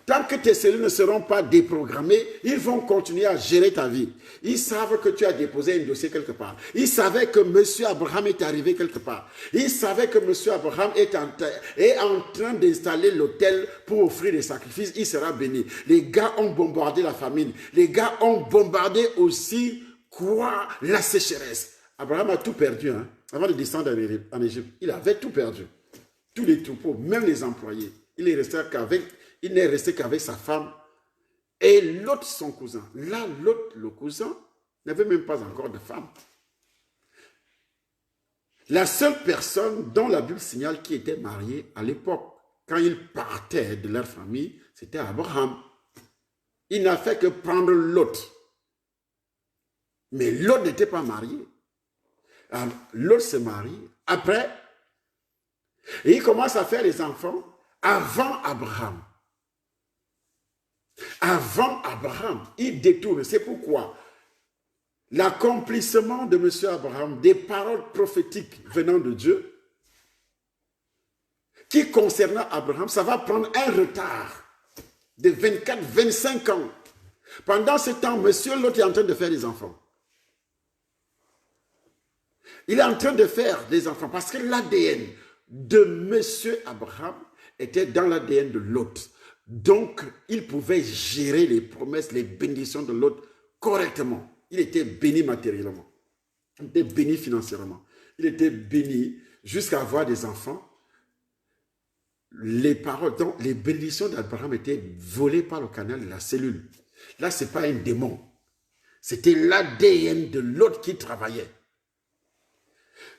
Tant que tes cellules ne seront pas déprogrammées, ils vont continuer à gérer ta vie. Ils savent que tu as déposé un dossier quelque part. Ils savaient que M. Abraham est arrivé quelque part. Ils savaient que M. Abraham est en train d'installer l'autel pour offrir des sacrifices. Il sera béni. Les gars ont bombardé la famine. Les gars ont bombardé aussi quoi? La sécheresse. Abraham a tout perdu avant de descendre en Égypte. Il avait tout perdu. Tous les troupeaux, même les employés. Il n'est resté qu'avec sa femme et l'autre son cousin. Là, l'autre, le cousin, n'avait même pas encore de femme. La seule personne dont la Bible signale qui était mariée à l'époque, quand ils partaient de leur famille, c'était Abraham. Il n'a fait que prendre l'autre. Mais l'autre n'était pas marié. L'autre se marie. Après, et il commence à faire les enfants avant Abraham. Avant Abraham, il détourne. C'est pourquoi l'accomplissement de M. Abraham, des paroles prophétiques venant de Dieu, qui concernant Abraham, ça va prendre un retard de 24-25 ans. Pendant ce temps, monsieur l'autre est en train de faire des enfants. Il est en train de faire des enfants parce que l'ADN, de Monsieur Abraham était dans l'ADN de Lot. Donc, il pouvait gérer les promesses, les bénédictions de Lot correctement. Il était béni matériellement. Il était béni financièrement. Il était béni jusqu'à avoir des enfants. Les paroles, donc les bénédictions d'Abraham étaient volées par le canal de la cellule. Là, ce n'est pas un démon. C'était l'ADN de l'autre qui travaillait.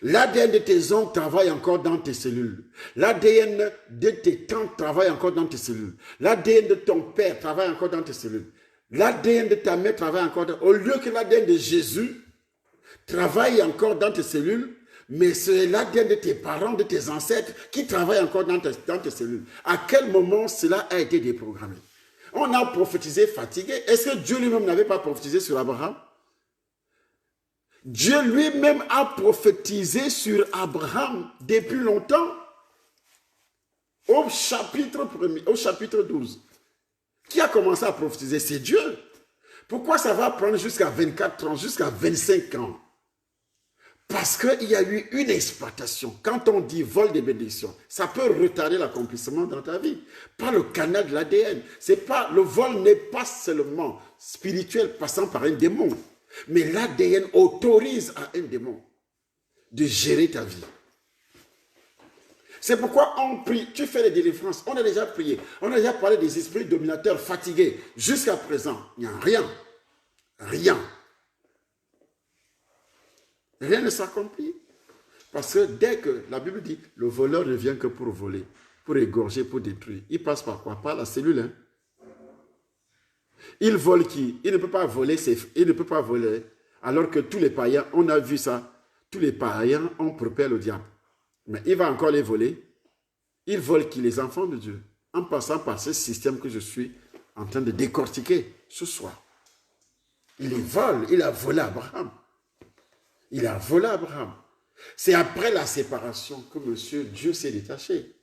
L'ADN de tes oncles travaille encore dans tes cellules. L'ADN de tes tantes travaille encore dans tes cellules. L'ADN de ton père travaille encore dans tes cellules. L'ADN de ta mère travaille encore dans... Au lieu que l'ADN de Jésus travaille encore dans tes cellules, mais c'est l'ADN de tes parents, de tes ancêtres qui travaille encore dans tes cellules. À quel moment cela a été déprogrammé? On a prophétisé fatigué. Est-ce que Dieu lui-même n'avait pas prophétisé sur Abraham? Dieu lui-même a prophétisé sur Abraham depuis longtemps. Au chapitre 12. Qui a commencé à prophétiser? C'est Dieu. Pourquoi ça va prendre jusqu'à 24 ans, jusqu'à 25 ans? Parce qu'il y a eu une exploitation. Quand on dit vol des bénédictions, ça peut retarder l'accomplissement dans ta vie. Par le canal de l'ADN. Le vol n'est pas seulement spirituel passant par un démon. Mais l'ADN autorise à un démon de gérer ta vie. C'est pourquoi on prie. Tu fais les délivrances. On a déjà prié. On a déjà parlé des esprits dominateurs fatigués. Jusqu'à présent, il n'y a rien. Rien. Rien ne s'accomplit. Parce que dès que la Bible dit, le voleur ne vient que pour voler, pour égorger, pour détruire. Il passe par quoi? Par la cellule. Hein? Il vole qui? Il ne peut pas voler. Il ne peut pas voler. Alors que tous les païens, on a vu ça. Tous les païens ont propre le diable. Mais il va encore les voler. Il vole qui? Les enfants de Dieu. En passant par ce système que je suis en train de décortiquer ce soir. Il les vole. Il a volé Abraham. Il a volé Abraham. C'est après la séparation que Monsieur Dieu s'est détaché.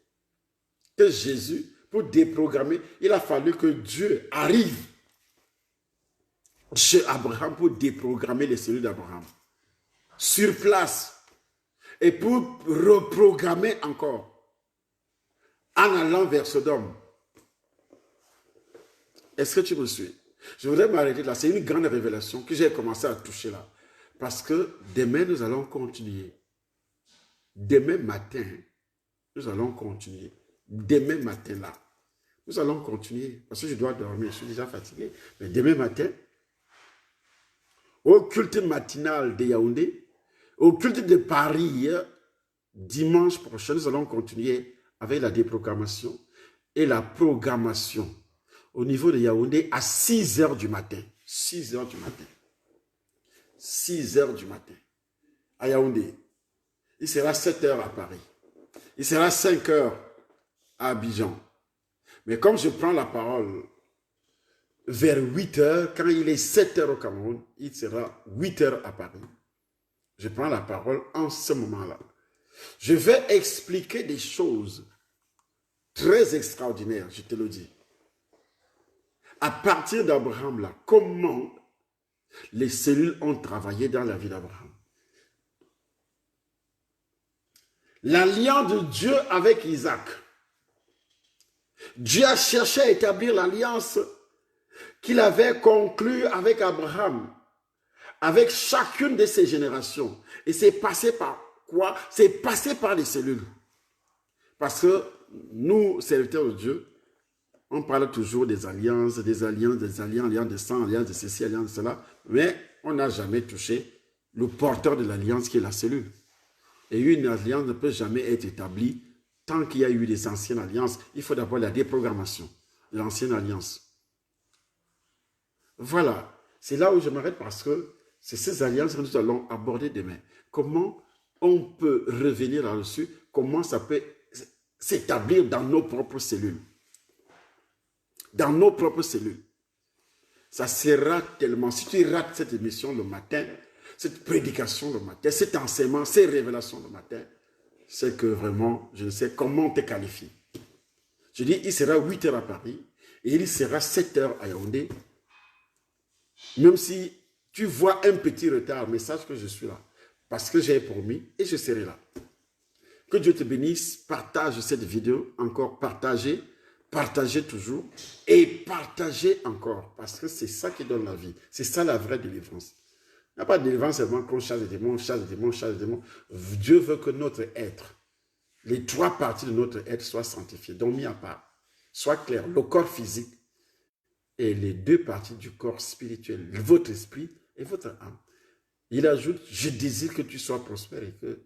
Que Jésus, pour déprogrammer, il a fallu que Dieu arrive chez Abraham pour déprogrammer les cellules d'Abraham. Sur place. Et pour reprogrammer encore. En allant vers Sodome. Est-ce que tu me suis? Je voudrais m'arrêter là. C'est une grande révélation que j'ai commencé à toucher là. Parce que demain, nous allons continuer. Demain matin, nous allons continuer. Demain matin, là, nous allons continuer. Parce que je dois dormir, je suis déjà fatigué. Mais demain matin, au culte matinal de Yaoundé, au culte de Paris, dimanche prochain, nous allons continuer avec la déprogrammation et la programmation au niveau de Yaoundé à 6 h du matin. 6 h du matin. 6 h du matin à Yaoundé. Il sera 7 h à Paris. Il sera 5 h à Abidjan. Mais comme je prends la parole vers 8 h, quand il est 7 h au Cameroun, il sera 8 h à Paris. Je prends la parole en ce moment-là. Je vais expliquer des choses très extraordinaires, je te le dis. À partir d'Abraham, là, comment les cellules ont travaillé dans la vie d'Abraham. L'alliance de Dieu avec Isaac. Dieu a cherché à établir l'alliance qu'il avait conclue avec Abraham, avec chacune de ses générations. Et c'est passé par quoi? C'est passé par les cellules. Parce que nous, serviteurs de Dieu, on parle toujours des alliances, alliances de sang, alliances de ceci, alliances de cela, mais on n'a jamais touché le porteur de l'alliance qui est la cellule. Et une alliance ne peut jamais être établie tant qu'il y a eu des anciennes alliances. Il faut d'abord la déprogrammation de l'ancienne alliance. Voilà, c'est là où je m'arrête parce que c'est ces alliances que nous allons aborder demain. Comment on peut revenir là-dessus, comment ça peut s'établir dans nos propres cellules. Dans nos propres cellules. Ça sera tellement, si tu rates cette émission le matin, cette prédication le matin, cet enseignement, ces révélations le matin, c'est que vraiment, je ne sais comment te qualifier. Je dis, il sera 8 h à Paris et il sera 7 h à Yaoundé. Même si tu vois un petit retard, mais sache que je suis là. Parce que j'ai promis et je serai là. Que Dieu te bénisse. Partage cette vidéo. Encore partagez. Partagez toujours. Et partagez encore. Parce que c'est ça qui donne la vie. C'est ça la vraie délivrance. Il n'y a pas de délivrance seulement qu'on chasse les démons, chasse les démons, chasse les démons. Dieu veut que notre être, les 3 parties de notre être soient sanctifiées, donc mis à part. Soit clair, le corps physique et les 2 parties du corps spirituel, votre esprit et votre âme. Il ajoute, je désire que tu sois prospère et que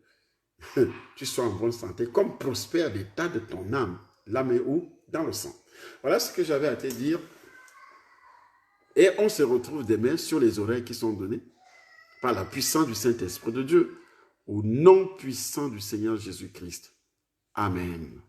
tu sois en bonne santé, comme prospère l'état de ton âme. L'âme est où? Dans le sang. Voilà ce que j'avais à te dire. Et on se retrouve demain sur les oreilles qui sont données par la puissance du Saint-Esprit de Dieu, au nom puissant du Seigneur Jésus-Christ. Amen.